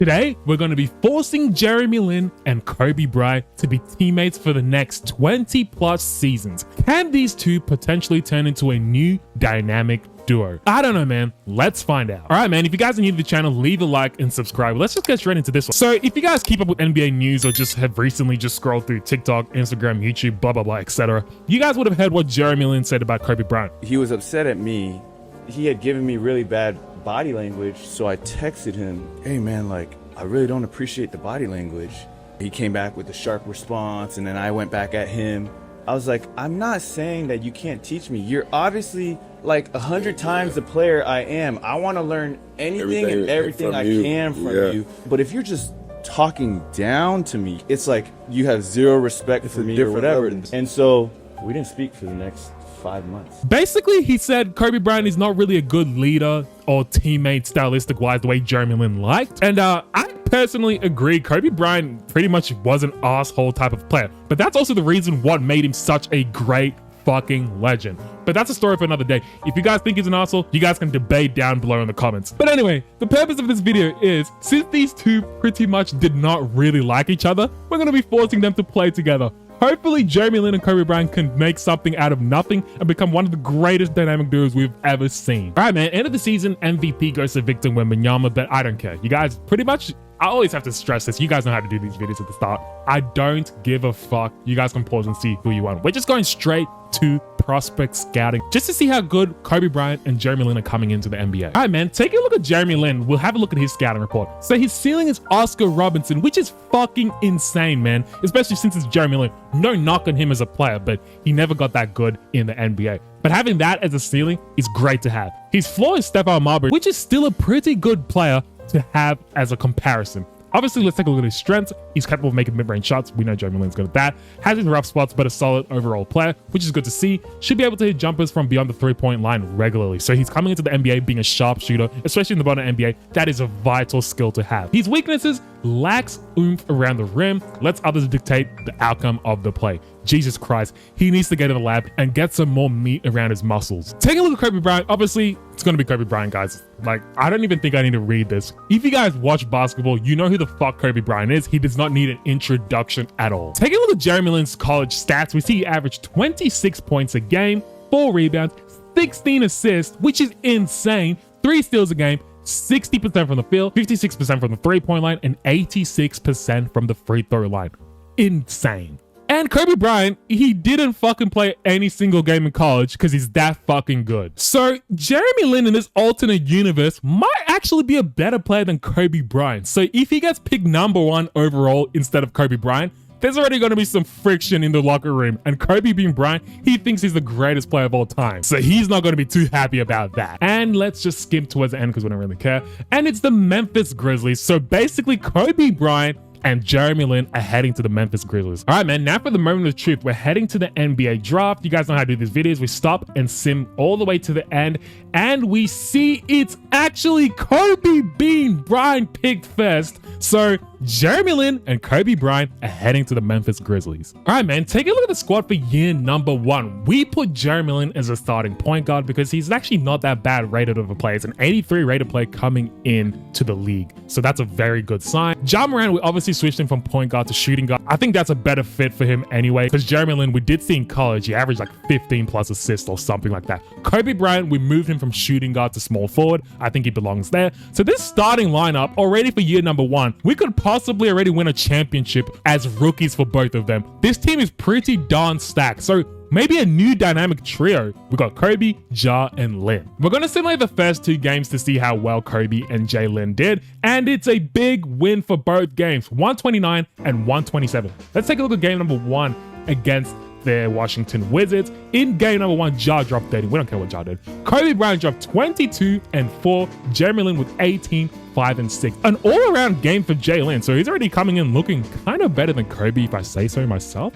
Today, we're going to be forcing Jeremy Lin and Kobe Bryant to be teammates for the next 20 plus seasons. Can these two potentially turn into a new dynamic duo? I don't know, man. Let's find out. All right, man. If you guys are new to the channel, leave a like and subscribe. Let's just get straight into this one. So if you guys keep up with NBA news or just have recently just scrolled through TikTok, Instagram, YouTube, blah, blah, blah, etc., you guys would have heard what Jeremy Lin said about Kobe Bryant. He was upset at me. He had given me really bad body language, so I texted him, hey man, like, I really don't appreciate the body language. He came back with a sharp response, and then I went back at him. I was like, I'm not saying that you can't teach me. You're obviously like 100 times the player I am. I want to learn anything and everything I can from you. But if you're just talking down to me, it's like you have zero respect for me or whatever. And so we didn't speak for the next 5 months. Basically, he said Kobe Bryant is not really a good leader or teammate stylistic wise the way Jeremy Lin liked. And I personally agree. Kobe Bryant pretty much was an asshole type of player, but that's also the reason what made him such a great fucking legend. But that's a story for another day. If you guys think he's an asshole, you guys can debate down below in the comments. But anyway, the purpose of this video is, since these two pretty much did not really like each other, we're going to be forcing them to play together. Hopefully, Jeremy Lin and Kobe Bryant can make something out of nothing and become one of the greatest dynamic duos we've ever seen. All right, man, end of the season, MVP goes to Victor Wembanyama, but I don't care. You guys pretty much, I always have to stress this. You guys know how to do these videos at the start. I don't give a fuck. You guys can pause and see who you want. We're just going straight to prospect scouting just to see how good Kobe Bryant and Jeremy Lin are coming into the NBA. All right, man, take a look at Jeremy Lin. We'll have a look at his scouting report. So his ceiling is Oscar Robertson, which is fucking insane, man, especially since it's Jeremy Lin. No knock on him as a player, but he never got that good in the NBA. But having that as a ceiling is great to have. His floor is Stephon Marbury, which is still a pretty good player to have as a comparison. Obviously, let's take a look at his strengths. He's capable of making mid-range shots. We know Jeremy Lin's good at that. Has his rough spots, but a solid overall player, which is good to see. Should be able to hit jumpers from beyond the three-point line regularly. So he's coming into the NBA being a sharpshooter, especially in the modern NBA. That is a vital skill to have. His weaknesses: lacks oomph around the rim, lets others dictate the outcome of the play. Jesus Christ, he needs to get in the lab and get some more meat around his muscles. Taking a look at Kobe Bryant, obviously, it's going to be Kobe Bryant, guys. Like, I don't even think I need to read this. If you guys watch basketball, you know who the fuck Kobe Bryant is. He does not need an introduction at all. Taking a look at Jeremy Lin's college stats, we see he averaged 26 points a game, 4 rebounds, 16 assists, which is insane, 3 steals a game, 60% from the field, 56% from the three-point line, and 86% from the free throw line. Insane. And Kobe Bryant, he didn't fucking play any single game in college because he's that fucking good. So Jeremy Lin in this alternate universe might actually be a better player than Kobe Bryant. So if he gets picked #1 overall instead of Kobe Bryant, there's already going to be some friction in the locker room. And Kobe being Bryant, he thinks he's the greatest player of all time. So he's not going to be too happy about that. And let's just skim towards the end because we don't really care. And it's the Memphis Grizzlies. So basically Kobe Bryant and Jeremy Lin are heading to the Memphis Grizzlies. All right, man, now for the moment of truth. We're heading to the NBA draft. You guys know how to do these videos. We stop and sim all the way to the end, and we see it's actually Kobe being Bryant picked first. So Jeremy Lin and Kobe Bryant are heading to the Memphis Grizzlies. All right, man, take a look at the squad for year #1. We put Jeremy Lin as a starting point guard because he's actually not that bad rated of a player. It's an 83 rated player coming into the league. So that's a very good sign. Ja Morant, we obviously switched him from point guard to shooting guard. I think that's a better fit for him anyway, because Jeremy Lin, we did see in college, he averaged like 15 plus assists or something like that. Kobe Bryant, we moved him from shooting guard to small forward. I think he belongs there. So this starting lineup already for year #1, we could possibly already win a championship as rookies for both of them. This team is pretty darn stacked. So maybe a new dynamic trio. We got Kobe, Ja, and Lin. We're going to simulate the first 2 games to see how well Kobe and Jay Lin did. And it's a big win for both games, 129 and 127. Let's take a look at game #1 against the Washington Wizards. In game #1, Ja dropped 30. We don't care what Ja did. Kobe Bryant dropped 22 and 4. Jeremy Lin with 18, 5 and 6. An all-around game for Jay Lin. So he's already coming in looking kind of better than Kobe, if I say so myself.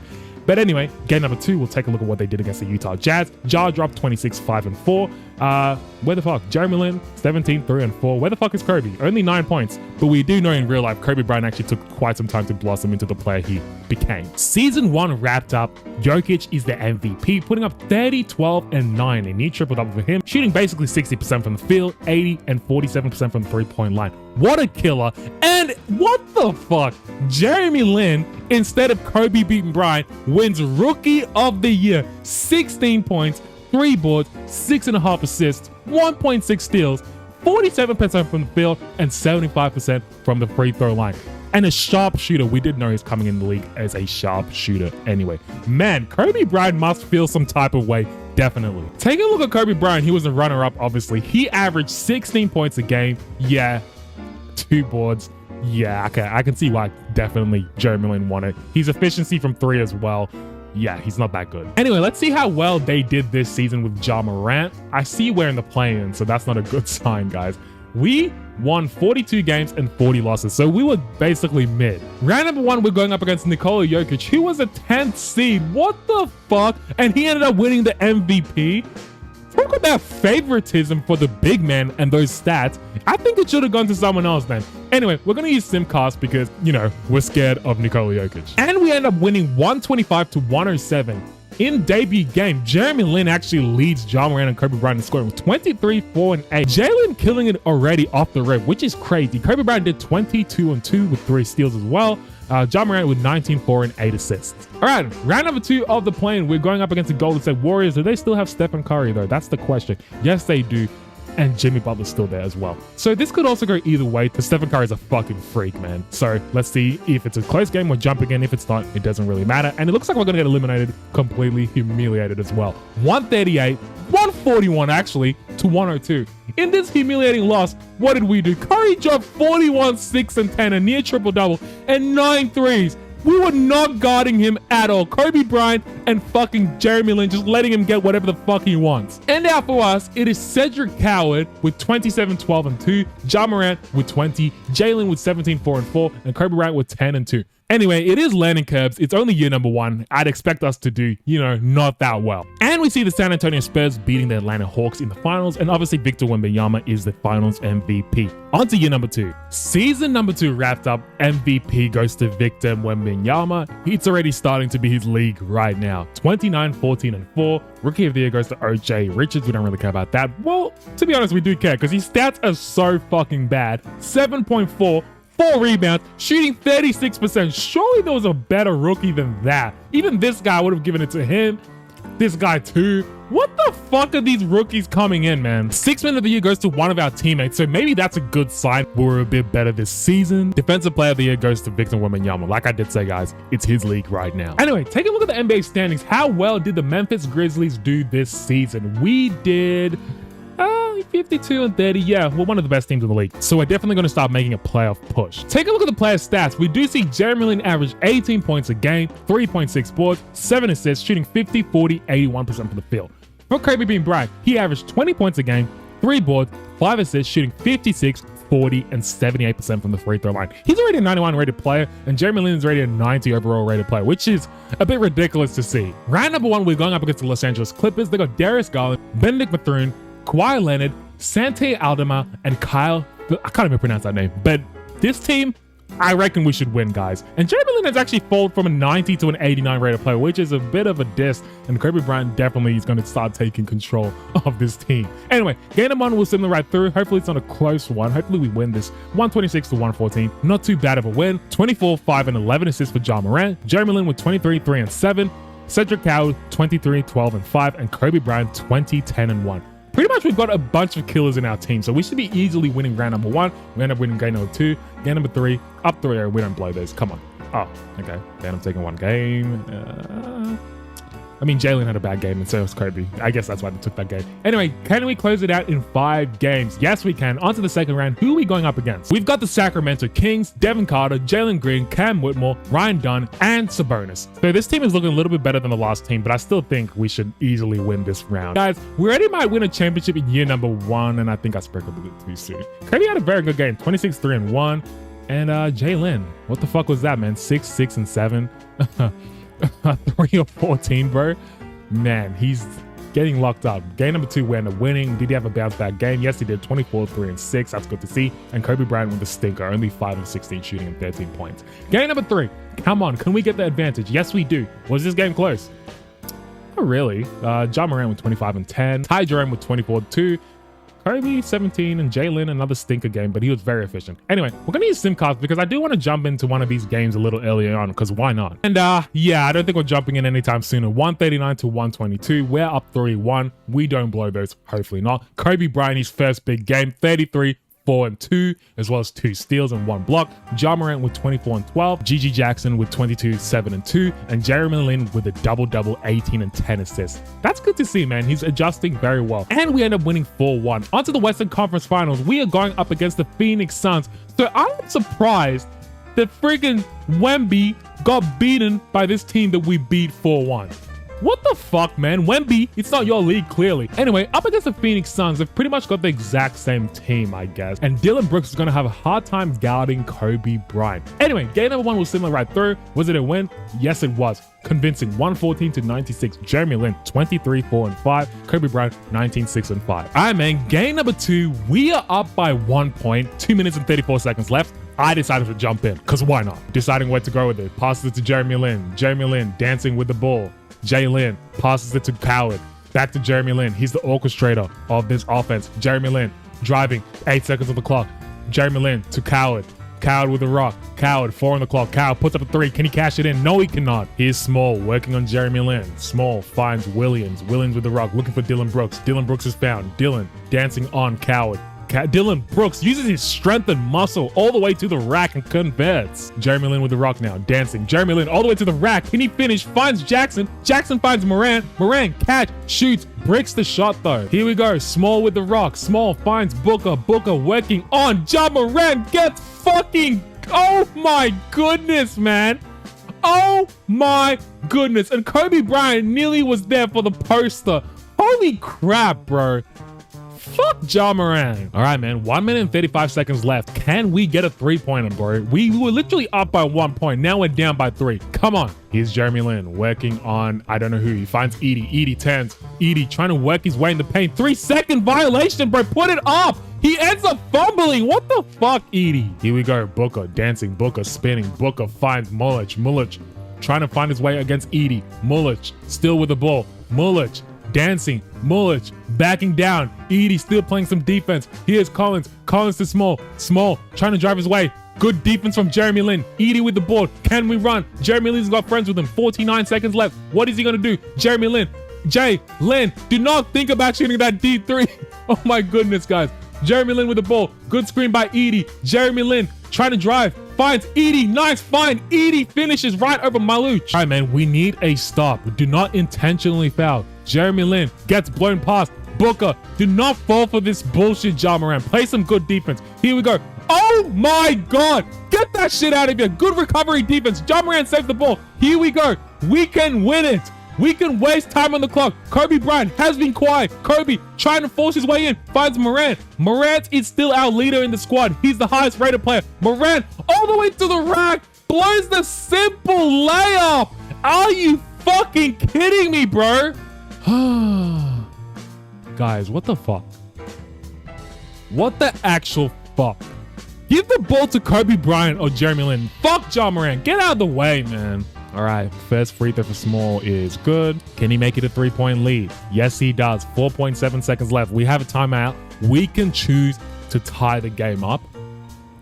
But anyway, game #2, we'll take a look at what they did against the Utah Jazz. Ja dropped 26, 5 and 4. Where the fuck? Jeremy Lin, 17, 3 and 4. Where the fuck is Kobe? Only 9 points. But we do know in real life, Kobe Bryant actually took quite some time to blossom into the player he became. Season 1 wrapped up. Jokic is the MVP, putting up 30, 12, and 9. A new triple-double for him, shooting basically 60% from the field, 80 and 47% from the three-point line. What a killer. And what the fuck? Jeremy Lin, instead of Kobe beating Bryant, wins Rookie of the Year. 16 points, 3 boards, 6.5 assists, 1.6 steals, 47% from the field, and 75% from the free throw line. And a sharp shooter. We did know he's coming in the league as a sharp shooter anyway. Man, Kobe Bryant must feel some type of way. Definitely. Take a look at Kobe Bryant. He was a runner-up, obviously. He averaged 16 points a game. Yeah. 2 boards. Yeah, okay. I can see why definitely Jeremy Lin won it. His efficiency from 3 as well. Yeah, he's not that good. Anyway, let's see how well they did this season with Ja Morant. I see we're in the play-in, so that's not a good sign, guys. We won 42 games and 40 losses, so we were basically mid. Round number 1, we're going up against Nikola Jokic, who was a 10th seed. What the fuck? And he ended up winning the MVP. Talk about favoritism for the big man and those stats. I think it should have gone to someone else then. Anyway, we're going to use Simcast because, you know, we're scared of Nikola Jokic. And we end up winning 125 to 107. In debut game, Jeremy Lin actually leads Ja Morant and Kobe Bryant in scoring with 23, 4, and 8. Jalen killing it already off the rip, which is crazy. Kobe Bryant did 22 and 2 with 3 steals as well. Ja Morant with 19, 4, and 8 assists. All right, round number 2 of the play-in. We're going up against the Golden State Warriors. Do they still have Stephen Curry, though? That's the question. Yes, they do. And Jimmy Butler's still there as well. So this could also go either way, because Stephen Curry is a fucking freak, man. So let's see if it's a close game or jump again. If it's not, it doesn't really matter. And it looks like we're going to get eliminated, completely humiliated as well. 138, 141 actually, to 102. In this humiliating loss, what did we do? Curry dropped 41, 6, and 10, a near triple-double, and 9 threes. We were not guarding him at all. Kobe Bryant and fucking Jeremy Lin just letting him get whatever the fuck he wants. And out for us, it is Cedric Coward with 27, 12, and 2, Ja Morant with 20, Jalen with 17, 4, and 4, and Kobe Bryant with 10 and 2. Anyway, it is learning curves. It's only year number 1. I'd expect us to do, you know, not that well. And we see the San Antonio Spurs beating the Atlanta Hawks in the finals, and obviously Victor Wembanyama is the finals MVP. On to year number 2. Season number 2 wrapped up. MVP goes to Victor Wembanyama. It's already starting to be his league right now. 29, 14, and 4. Rookie of the Year goes to OJ Richards. We don't really care about that. Well, to be honest, we do care because his stats are so fucking bad. 7.4. 4 rebounds, shooting 36%. Surely there was a better rookie than that. Even this guy would have given it to him. This guy too. What the fuck are these rookies coming in, man? 6th man of the year goes to one of our teammates, so maybe that's a good sign. We're a bit better this season. Defensive player of the year goes to Victor Wembanyama. Like I did say, guys, it's his league right now. Anyway, take a look at the NBA standings. How well did the Memphis Grizzlies do this season? We did 52 and 30. Yeah, we're one of the best teams in the league. So we're definitely going to start making a playoff push. Take a look at the player stats. We do see Jeremy Lin average 18 points a game, 3.6 boards, 7 assists, shooting 50, 40, 81% from the field. For Kobe being Bryant, he averaged 20 points a game, 3 boards, 5 assists, shooting 56, 40, and 78% from the free throw line. He's already a 91 rated player, and Jeremy Lin is already a 90 overall rated player, which is a bit ridiculous to see. Round number 1, we're going up against the Los Angeles Clippers. They got Darius Garland, Benedict Mathurin, Kawhi Leonard, Sante Aldama, and Kyle. I can't even pronounce that name, but this team, I reckon we should win, guys. And Jeremy Lin has actually fallen from a 90 to an 89 rated player, which is a bit of a diss. And Kobe Bryant definitely is going to start taking control of this team. Anyway, game number 1 will send them right through. Hopefully it's not a close one. Hopefully we win this 126 to 114. Not too bad of a win. 24, 5, and 11 assists for Ja Morant. Jeremy Lin with 23, 3, and 7. Cedric Coward 23, 12, and 5. And Kobe Bryant 20, 10, and 1. Pretty much we've got a bunch of killers in our team, so we should be easily winning round number 1. We end up winning game number 2, game number 3, up 3. We don't blow those. Come on. Oh, okay. Then I'm taking 1 game. I mean, Jalen had a bad game and so was Kobe. I guess that's why they took that game. Anyway, can we close it out in 5 games? Yes, we can. On to the second round. Who are we going up against? We've got the Sacramento Kings, Devin Carter, Jalen Green, Cam Whitmore, Ryan Dunn, and Sabonis. So this team is looking a little bit better than the last team, but I still think we should easily win this round. Guys, we already might win a championship in year number 1, and I think I sprinkled a bit too soon. Kobe had a very good game, 26, 3, and 1. And Jalen, what the fuck was that, man? 6, 6, and 7. 3 or 14, bro. Man, he's getting locked up. Game number 2, we end up winning. Did he have a bounce back game? Yes, he did. 24, 3, and 6. That's good to see. And Kobe Bryant with the stinker, only 5 of 16 shooting and 13 points. Game number 3. Come on, can we get the advantage? Yes, we do. Was this game close? Not really. Ja Morant with 25 and 10. Ty Jerome with 24-2. Kobe 17 and Lin another stinker game, but he was very efficient. Anyway, we're gonna use sim cards because I do want to jump into one of these games a little earlier on, because why not? And yeah, I don't think we're jumping in anytime sooner. 139 to 122. We're up 3-1. We don't blow those, hopefully not. Kobe Bryant, his first big game, 33, 4 and 2, as well as 2 steals and 1 block. Ja Morant with 24 and 12. GG Jackson with 22, 7 and 2. And Jeremy Lin with a double-double, 18 and 10 assists. That's good to see, man. He's adjusting very well. And we end up winning 4-1. On to the Western Conference Finals. We are going up against the Phoenix Suns. So I'm surprised that friggin' Wemby got beaten by this team that we beat 4-1. What the fuck, man? Wemby, it's not your league, clearly. Anyway, up against the Phoenix Suns, they've pretty much got the exact same team, I guess. And Dillon Brooks is going to have a hard time guarding Kobe Bryant. Anyway, game number 1 was similar right through. Was it a win? Yes, it was. Convincing. 114 to 96. Jeremy Lin, 23, 4 and 5. Kobe Bryant, 19, 6 and 5. All right, man. Game number 2, we are up by 1 point. 2 minutes and 34 seconds left. I decided to jump in, because why not? Deciding where to go with it. Passes it to Jeremy Lin. Jeremy Lin dancing with the ball. Lin passes it to Coward. Back to Jeremy Lin. He's the orchestrator of this offense. Jeremy Lin driving. 8 seconds on the clock. Jeremy Lin to Coward. Coward with a rock. Coward, 4 on the clock. Coward puts up a 3. Can he cash it in? No, he cannot. Here's Small working on Jeremy Lin. Small finds Williams. Williams with the rock, looking for Dillon Brooks. Dillon Brooks is found. Dillon dancing on Coward. Dillon Brooks uses his strength and muscle all the way to the rack and converts. Jeremy Lin with the rock now, dancing. Jeremy Lin all the way to the rack. Can he finish? Finds Jackson. Jackson finds Morant. Morant catch, shoots, breaks the shot though. Here we go. Small with the rock. Small finds Booker. Booker working on Ja Morant. Gets fucking... Oh my goodness, man. Oh my goodness. And Kobe Bryant nearly was there for the poster. Holy crap, bro. Fuck Ja Morant. All right, man. 1 minute and 35 seconds left. Can we get a 3-pointer, bro? We were literally up by 1 point. Now we're down by 3. Come on. Here's Jeremy Lin working on, I don't know who. He finds Edie. Edie turns. Edie trying to work his way in the paint. 3-second violation, bro. Put it up. He ends up fumbling. What the fuck, Edie? Here we go. Booker dancing. Booker spinning. Booker finds Mulich. Mulich trying to find his way against Edie. Mulich still with the ball. Mulich dancing. Mulich backing down. Edie still playing some defense. Here's Collins. Collins to Small. Small trying to drive his way. Good defense from Jeremy Lin. Edie with the ball. Can we run? Jeremy Lin's got friends with him. 49 seconds left. What is he going to do? Jeremy Lin. Lin, do not think about shooting that D3. Oh my goodness, guys. Jeremy Lin with the ball. Good screen by Edie. Jeremy Lin trying to drive. Finds Edie. Nice find. Edie finishes right over Maluch. All right, man. We need a stop. Do not intentionally foul. Jeremy Lin gets blown past. Booker, do not fall for this bullshit, Ja Morant. Play some good defense. Here we go. Oh my God. Get that shit out of here. Good recovery defense. Ja Morant saved the ball. Here we go. We can win it. We can waste time on the clock. Kobe Bryant has been quiet. Kobe trying to force his way in. Finds Morant. Morant is still our leader in the squad. He's the highest rated player. Morant all the way to the rack. Blows the simple layup. Are you fucking kidding me, bro? Guys, what the fuck? What the actual fuck? Give the ball to Kobe Bryant or Jeremy Lin. Fuck Ja Morant. Get out of the way, man. All right, first free throw for Small is good. Can he make it a 3-point lead? Yes, he does. 4.7 seconds left. We have a timeout. We can choose to tie the game up.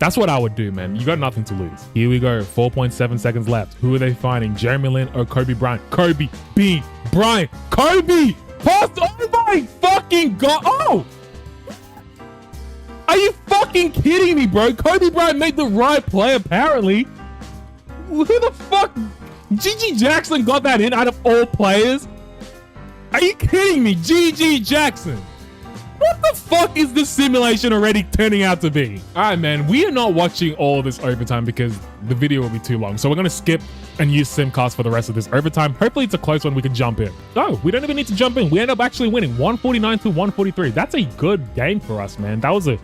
That's what I would do, man. You got nothing to lose. Here we go. 4.7 seconds left. Who are they finding? Jeremy Lin or Kobe Bryant? Kobe, B, Bryant, Kobe! Pass! Oh my fucking God! Oh! Are you fucking kidding me, bro? Kobe Bryant made the right play, apparently. Who the fuck? GG Jackson got that in out of all players? Are you kidding me? GG Jackson. What the fuck is this simulation already turning out to be? All right, man, we are not watching all this overtime because the video will be too long. So we're going to skip and use SimCast for the rest of this overtime. Hopefully it's a close one we can jump in. Oh, we don't even need to jump in. We end up actually winning 149 to 143. That's a good game for us, man. That was a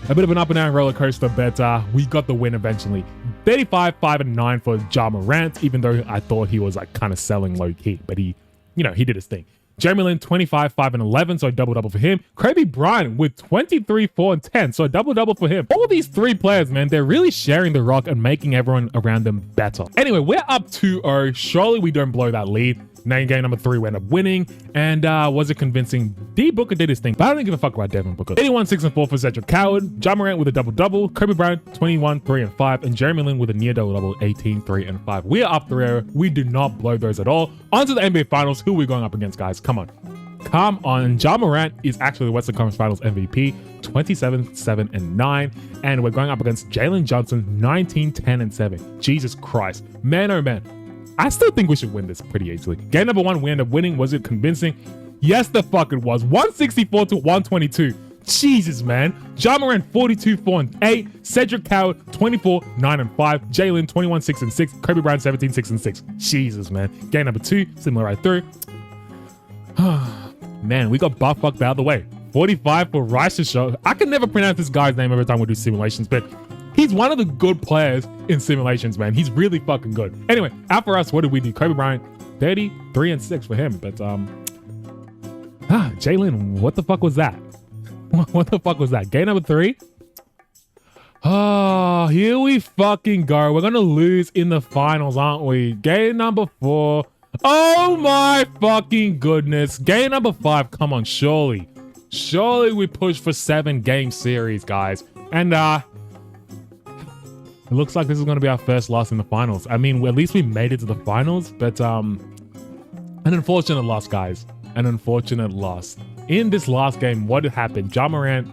bit of an up and down roller coaster, but we got the win eventually. 35, 5 and 9 for Ja Morant, even though I thought he was like kind of selling low key, but he, you know, he did his thing. Jeremy Lin, 25, 5, and 11, so a double-double for him. Kobe Bryant with 23, 4, and 10, so a double-double for him. All these three players, man, they're really sharing the rock and making everyone around them better. Anyway, we're up 2-0. Surely we don't blow that lead. Now in game number 3, we end up winning. And was it convincing? D Booker did his thing, but I don't give a fuck about Devin Booker. 81, 6, and 4 for Cedric Coward. Ja Morant with a double-double. Kobe Bryant, 21, 3, and 5. And Jeremy Lin with a near double-double, 18, 3, and 5. We are up 3-0. We do not blow those at all. On to the NBA Finals. Who are we going up against, guys? Come on. Come on. Ja Morant is actually the Western Conference Finals MVP, 27, 7, and 9. And we're going up against Jalen Johnson, 19, 10, and 7. Jesus Christ. Man, oh man. I still think we should win this pretty easily. Game number 1, we end up winning. Was it convincing? Yes, the fuck it was. 164 to 122. Jesus, man. Ja Morant, 42, 4, and 8. Cedric Coward, 24, 9, and 5. Jalen, 21, 6, and 6. Kobe Bryant, 17, 6, and 6. Jesus, man. Game number 2, similar right through. Man, we got butt fucked the other way. 45 for Rice Show. I can never pronounce this guy's name every time we do simulations, but he's one of the good players in simulations, man. He's really fucking good. Anyway, out for us, what did we do? Kobe Bryant, 30, 3, and 6 for him. But Jalen, what the fuck was that? What the fuck was that? Game number 3. Oh, here we fucking go. We're gonna lose in the finals, aren't we? Game number 4. Oh my fucking goodness. Game number 5. Come on, surely we push for 7-game series, guys. And it looks like this is going to be our first loss in the finals. I mean, at least we made it to the finals, but an unfortunate loss, guys. An unfortunate loss. In this last game, what happened? Ja Morant.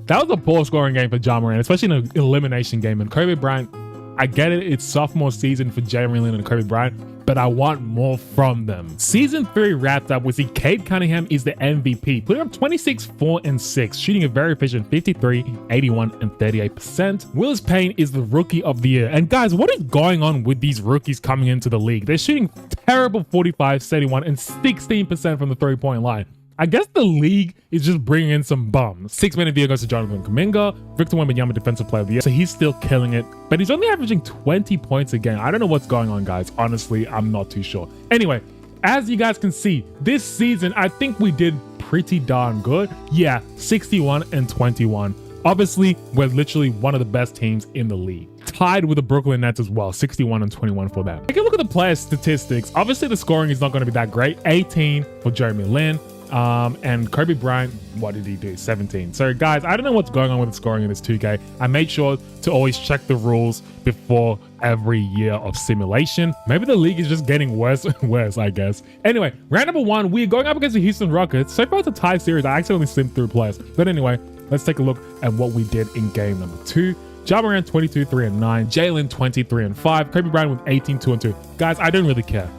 That was a poor scoring game for Ja Morant, especially in an elimination game. And Kobe Bryant, I get it, it's sophomore season for Jeremy Lin and Kobe Bryant, but I want more from them. Season 3 wrapped up with Cade Cunningham is the MVP, putting up 26, 4, and 6, shooting a very efficient 53, 81, and 38%. Willis Payne is the rookie of the year. And guys, what is going on with these rookies coming into the league? They're shooting terrible 45, 71, and 16% from the three-point line. I guess the league is just bringing in some bums. 6-man of the year goes to Jonathan Kuminga. Victor Wembanyama, defensive player of the year. So he's still killing it, but he's only averaging 20 points a game. I don't know what's going on, guys. Honestly, I'm not too sure. Anyway, as you guys can see, this season, I think we did pretty darn good. Yeah, 61 and 21. Obviously, we're literally one of the best teams in the league. Tied with the Brooklyn Nets as well, 61 and 21 for them. Take a look at the player statistics. Obviously, the scoring is not going to be that great. 18 for Jeremy Lin. And Kobe Bryant, what did he do? 17. So guys, I don't know what's going on with the scoring in this 2K. I made sure to always check the rules before every year of simulation. Maybe the league is just getting worse and worse, I guess. Anyway, round number 1, we're going up against the Houston Rockets. So far it's a tie series. I accidentally simmed through players. But anyway, let's take a look at what we did in game number 2. Ja Morant, 22, 3, and 9. Jalen, 23, and 5. Kobe Bryant with 18, 2, and 2. Guys, I don't really care.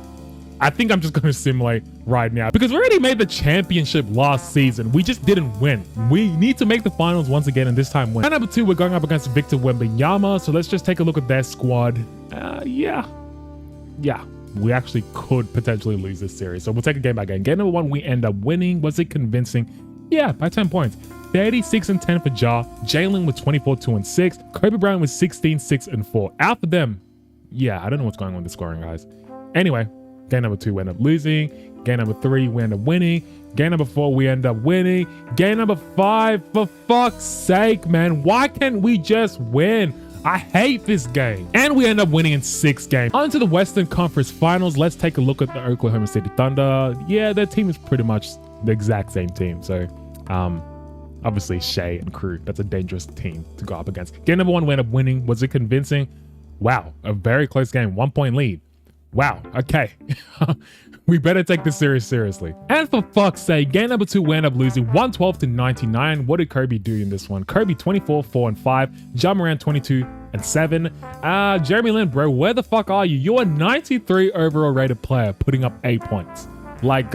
I think I'm just going to simulate right now because we already made the championship last season. We just didn't win. We need to make the finals once again and this time win. And number 2, we're going up against Victor Wembanyama. So let's just take a look at their squad. Yeah, we actually could potentially lose this series. So we'll take a game by game. Game number 1, we end up winning. Was it convincing? Yeah, by 10 points. 36 and 10 for Ja. Jalen with 24, 2, and 6. Kobe Bryant with 16, 6, and 4. Out for them. Yeah, I don't know what's going on with the scoring, guys. Anyway, game number 2, we end up losing. Game number 3, we end up winning. Game number 4, we end up winning. Game number 5, for fuck's sake, man. Why can't we just win? I hate this game. And we end up winning in 6 games. On to the Western Conference Finals. Let's take a look at the Oklahoma City Thunder. Yeah, their team is pretty much the exact same team. So, obviously, Shea and crew. That's a dangerous team to go up against. Game number 1, we end up winning. Was it convincing? Wow, a very close game. 1-point lead. Wow, okay. We better take this series seriously. And for fuck's sake, game number 2, we end up losing 112 to 99. What did Kobe do in this one? Kobe 24, 4, and 5. Ja Morant 22 and 7. Jeremy Lin, bro, where the fuck are you? You're a 93 overall rated player putting up 8 points. Like,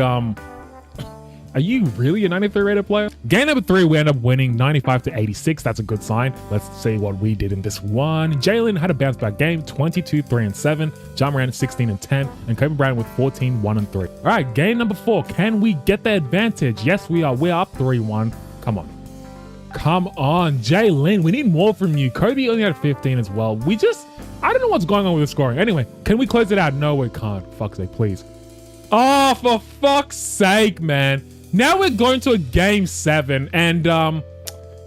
are you really a 93 rated player? Game number 3, we end up winning 95 to 86. That's a good sign. Let's see what we did in this one. Jalen had a bounce back game, 22, 3, and 7. Ja Morant 16 and 10. And Kobe Bryant with 14, 1, and 3. All right, game number 4. Can we get the advantage? Yes, we are. We're up 3-1. Come on. Come on, Jalen. We need more from you. Kobe only had 15 as well. I don't know what's going on with the scoring. Anyway, can we close it out? No, we can't. Fuck's sake, please. Oh, for fuck's sake, man. Now we're going to a game 7, and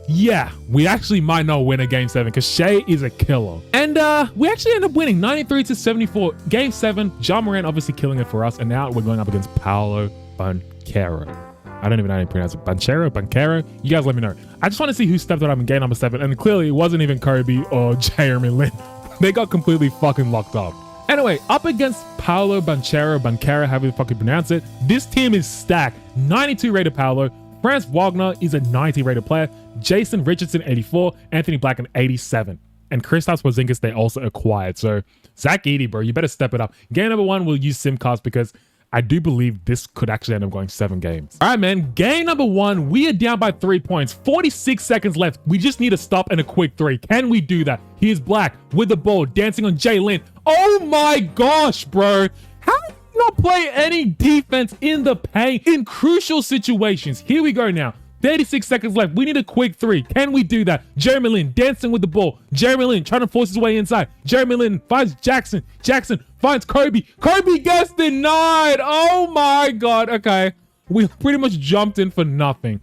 yeah, we actually might not win a game 7 because Shea is a killer. And we actually end up winning 93-74. Game 7, John Moran obviously killing it for us, and now we're going up against Paolo Banchero. I don't even know how to pronounce it. Banchero? You guys let me know. I just want to see who stepped it up in game number 7, and clearly it wasn't even Kobe or Jeremy Lin. They got completely fucking locked up. Anyway, up against Paolo Banchero, however you fucking pronounce it, this team is stacked. 92 rated Paolo, Franz Wagner is a 90 rated player, Jason Richardson 84, Anthony Black an 87. And Kristaps Porzingis they also acquired. So Zach Edey, bro, you better step it up. Game number 1, we'll use Simcast because I do believe this could actually end up going 7 games. All right, man. Game number 1, we are down by 3 points. 46 seconds left. We just need a stop and a quick 3. Can we do that? Here's Black with the ball, dancing on Jay Lin. Oh my gosh, bro. How do you not play any defense in the paint in crucial situations? Here we go now. 36 seconds left. We need a quick 3. Can we do that? Jeremy Lin dancing with the ball. Jeremy Lin trying to force his way inside. Jeremy Lin finds Jackson. Jackson finds Kobe. Kobe gets denied. Oh my God. Okay. We pretty much jumped in for nothing.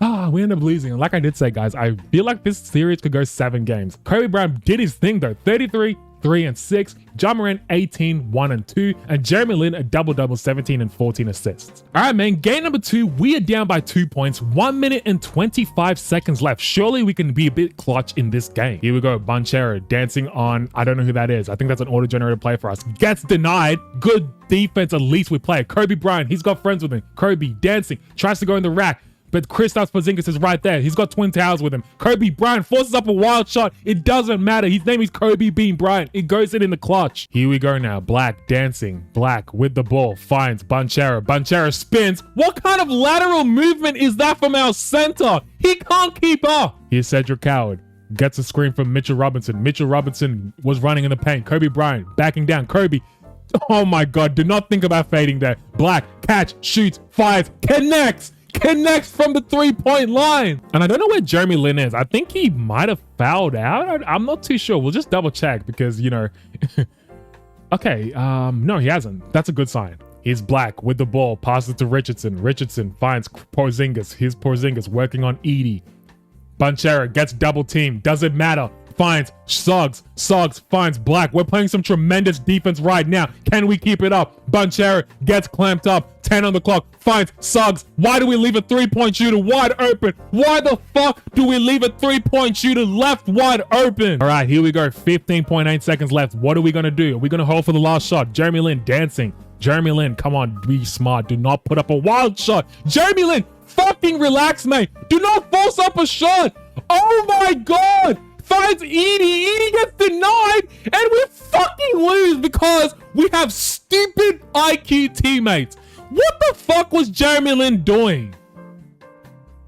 We end up losing. And like I did say, guys, I feel like this series could go 7 games. Kobe Bryant did his thing though. 33, 3 and 6. John Moran 18, 1 and 2. And Jeremy Lin a double-double, 17 and 14 assists. All right, man. Game number 2, we are down by 2 points. 1 minute and 25 seconds left. Surely we can be a bit clutch in this game. Here we go. Banchero dancing on, I don't know who that is. I think that's an auto-generated play for us. Gets denied. Good defense, at least we play. Kobe Bryant, he's got friends with him. Kobe dancing, tries to go in the rack. But Kristaps Porzingis is right there. He's got twin towers with him. Kobe Bryant forces up a wild shot. It doesn't matter. His name is Kobe Bean Bryant. It goes in the clutch. Here we go now. Black dancing. Black with the ball. Finds Banchero. Banchero spins. What kind of lateral movement is that from our center? He can't keep up. Here's Cedric Coward. Gets a screen from Mitchell Robinson. Mitchell Robinson was running in the paint. Kobe Bryant backing down. Kobe. Oh my God. Do not think about fading there. Black catch, shoots, fires, connects from the 3-point line. And I don't know where Jeremy Lin is. I think he might have fouled out. I'm not too sure. We'll just double check because, you know. Okay, no, he hasn't. That's a good sign. He's Black with the ball, passes to Richardson. Richardson finds Porzingis. Here's Porzingis working on Edey. Banchero gets double teamed. Doesn't matter. Finds Suggs. Suggs finds Black. We're playing some tremendous defense right now. Can we keep it up? Banchero gets clamped up. 10 on the clock. Finds Suggs. Why do we leave a 3-point shooter wide open? Why the fuck do we leave a 3-point shooter left wide open? All right, here we go. 15.8 seconds left. What are we going to do? Are we going to hold for the last shot? Jeremy Lin dancing. Jeremy Lin, come on, be smart. Do not put up a wild shot. Jeremy Lin, fucking relax, mate. Do not force up a shot. Oh my God. Finds Edey. Edey gets denied, and we fucking lose because we have stupid IQ teammates. What the fuck was Jeremy Lin doing?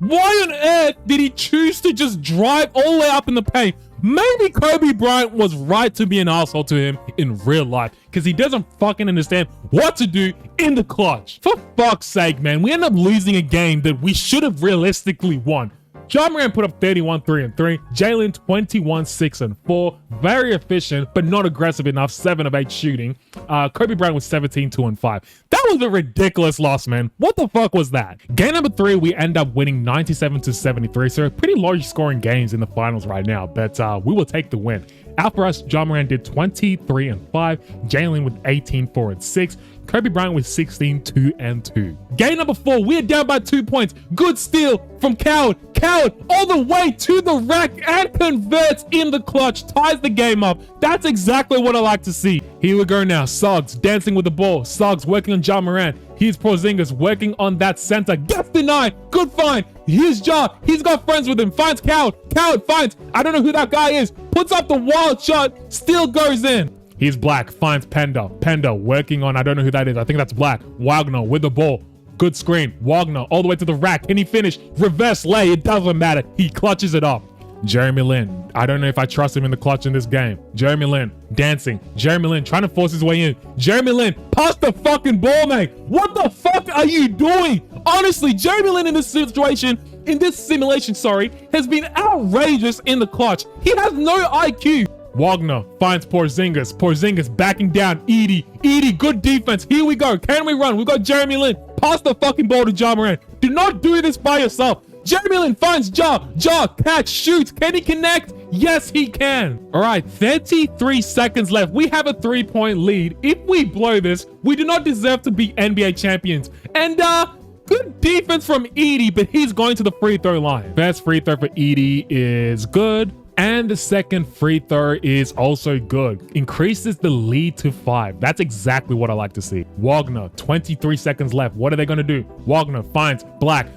Why on earth did he choose to just drive all the way up in the paint? Maybe Kobe Bryant was right to be an asshole to him in real life because he doesn't fucking understand what to do in the clutch. For fuck's sake, man, we end up losing a game that we should have realistically won. John Moran put up 31, 3 and 3. Jalen 21, 6 and 4. Very efficient, but not aggressive enough. 7 of 8 shooting. Kobe Bryant was 17, 2 and 5. That was a ridiculous loss, man. What the fuck was that? Game number 3, we end up winning 97-73. So pretty low scoring games in the finals right now, but we will take the win. Out for us, John Moran did 23 and 5. Jalen with 18, 4 and 6. Kobe Bryant with 16, 2 and 2. Game number 4, we are down by 2 points. Good steal from Coward. Coward all the way to the rack and converts in the clutch. Ties the game up. That's exactly what I like to see. Here we go now. Suggs dancing with the ball. Suggs working on John Moran. Here's Porzingis working on that center. Gets denied. Good find. Here's Ja. He's got friends with him. Finds Coward. Coward finds, I don't know who that guy is. Puts up the wild shot. Still goes in. Here's Black, finds Pender. Pender working on, I don't know who that is. I think that's Black. Wagner with the ball. Good screen. Wagner all the way to the rack. Can he finish? Reverse lay. It doesn't matter. He clutches it up. Jeremy Lin. I don't know if I trust him in the clutch in this game. Jeremy Lin dancing. Jeremy Lin trying to force his way in. Jeremy Lin, pass the fucking ball, mate. What the fuck are you doing? Honestly, Jeremy Lin in this situation, in this simulation, has been outrageous in the clutch. He has no IQ. Wagner finds Porzingis. Porzingis backing down. Edie, good defense. Here we go. Can we run? We've got Jeremy Lin. Pass the fucking ball to Ja Morant. Do not do this by yourself. Jeremy Lin finds Ja. Ja, catch, shoots. Can he connect? Yes, he can. All right, 33 seconds left. We have a 3-point lead. If we blow this, we do not deserve to be NBA champions. And, good defense from Edie, but he's going to the free throw line. First free throw for Edie is good. And the second free throw is also good. Increases the lead to 5. That's exactly what I like to see. Wagner, 23 seconds left. What are they going to do? Wagner finds Black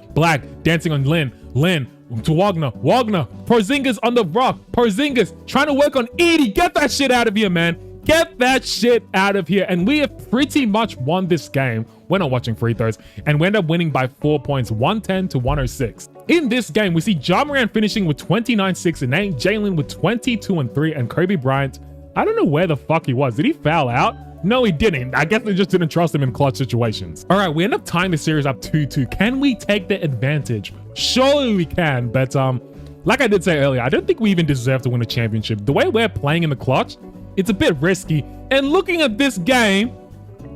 dancing on Lin. Lin to Wagner. Porzingis on the rock. Porzingis trying to work on Edie. Get that shit out of here, man. Get that shit out of here. And we have pretty much won this game. We're not watching free throws. And we end up winning by 4 points, 110 to 106. In this game, we see Ja Morant finishing with 29, 6, and 8. Jalen with 22 and 3. And Kobe Bryant, I don't know where the fuck he was. Did he foul out? No, he didn't. I guess they just didn't trust him in clutch situations. All right, we end up tying the series up 2-2. Can we take the advantage? Surely we can. But like I did say earlier, I don't think we even deserve to win a championship. The way we're playing in the clutch, it's a bit risky. And looking at this game,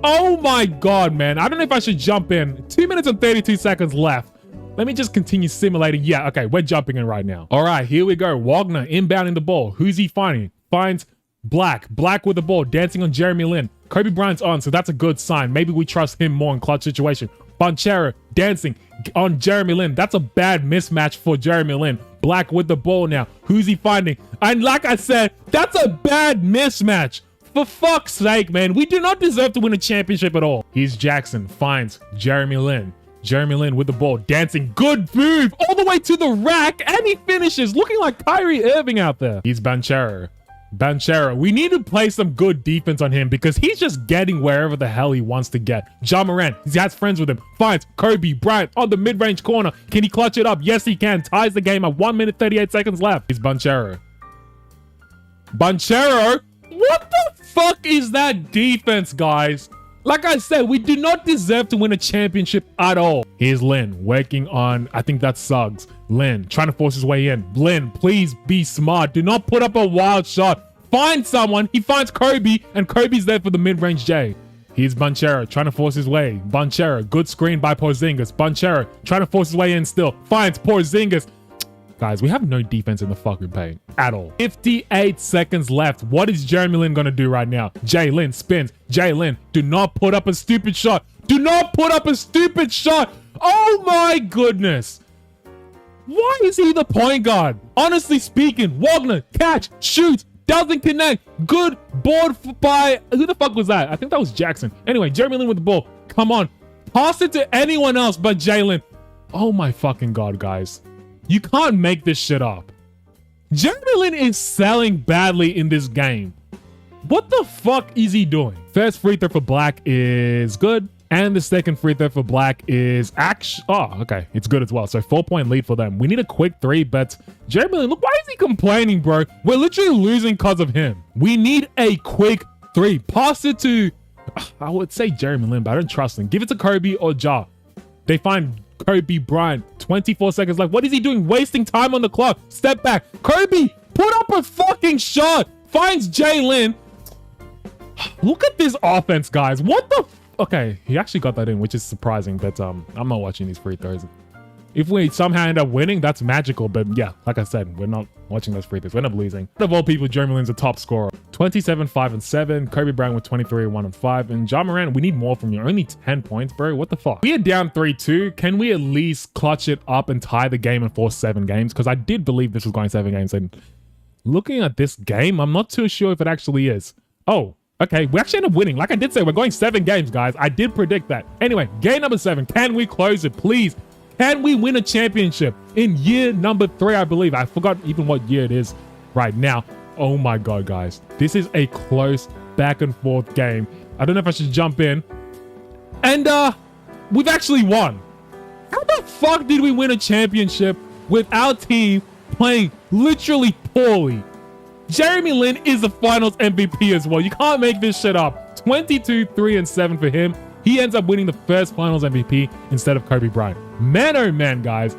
oh my God, man. I don't know if I should jump in. 2 minutes and 32 seconds left. Let me just continue simulating. Yeah, okay, we're jumping in right now. All right, here we go. Wagner inbounding the ball. Who's he finding? Finds Black with the ball, dancing on Jeremy Lin. Kobe Bryant's on, so that's a good sign. Maybe we trust him more in clutch situation. Banchero dancing on Jeremy Lin. That's a bad mismatch for Jeremy Lin. Black with the ball now. Who's he finding? And like I said, that's a bad mismatch. For fuck's sake, man. We do not deserve to win a championship at all. Here's Jackson. Finds Jeremy Lin. Jeremy Lin with the ball. Dancing. Good move. All the way to the rack. And he finishes. Looking like Kyrie Irving out there. He's Banchero. We need to play some good defense on him because he's just getting wherever the hell he wants to get. Ja Morant, he has friends with him. Finds Kobe Bryant on the mid-range corner. Can he clutch it up? Yes, he can. Ties the game at 1 minute 38 seconds left. He's Banchero. What the fuck is that defense, guys? Like I said, we do not deserve to win a championship at all. Here's Lin working on, I think that's Suggs. Lin trying to force his way in. Lin, please be smart. Do not put up a wild shot. Find someone. He finds Kobe, and Kobe's there for the mid-range J. Here's Banchero trying to force his way. Banchero, good screen by Porzingis. Banchero trying to force his way in still. Finds Porzingis. Guys, we have no defense in the fucking paint at all. 58 seconds left. What is Jeremy Lin gonna do right now? Jay Lin spins. Jay Lin, do not put up a stupid shot. Do not put up a stupid shot. Oh my goodness. Why is he the point guard? Honestly speaking, Wagner, catch, shoots, doesn't connect. Good board by, who the fuck was that? I think that was Jackson. Anyway, Jeremy Lin with the ball. Come on. Pass it to anyone else but Jalen. Oh my fucking God, guys. You can't make this shit up. Jeremy Lin is selling badly in this game. What the fuck is he doing? First free throw for Black is good. And the second free throw for Black is actually... Oh, okay. It's good as well. So 4-point lead for them. We need a quick 3, but Jeremy Lin, look, why is he complaining, bro? We're literally losing because of him. We need a quick 3. Pass it to... I would say Jeremy Lin, but I don't trust him. Give it to Kobe or Ja. They find Kobe Bryant. 24 seconds left. What is he doing? Wasting time on the clock. Step back. Kobe, put up a fucking shot. Finds Jalen. Look at this offense, guys. What the... Okay, he actually got that in, which is surprising, but I'm not watching these free throws. If we somehow end up winning, that's magical, but yeah, like I said, we're not watching those free throws. We end up losing. Out of all people, Jeremy Lin's a top scorer. 27, 5, and 7. Kobe Bryant with 23, 1, and 5. And Ja Morant, we need more from you. Only 10 points, bro. What the fuck? We are down 3-2. Can we at least clutch it up and tie the game and force 7 games? Because I did believe this was going 7 games. And looking at this game, I'm not too sure if it actually is. Oh. Okay, we actually end up winning. Like I did say, we're going 7 games, guys. I did predict that. Anyway, game number 7. Can we close it, please? Can we win a championship in year number 3, I believe? I forgot even what year it is right now. Oh my God, guys. This is a close back and forth game. I don't know if I should jump in. And we've actually won. How the fuck did we win a championship with our team playing literally poorly? Jeremy Lin is the finals MVP as well. You can't make this shit up. 22, 3, and 7 for him. He ends up winning the first finals MVP instead of Kobe Bryant. Man, oh man, guys.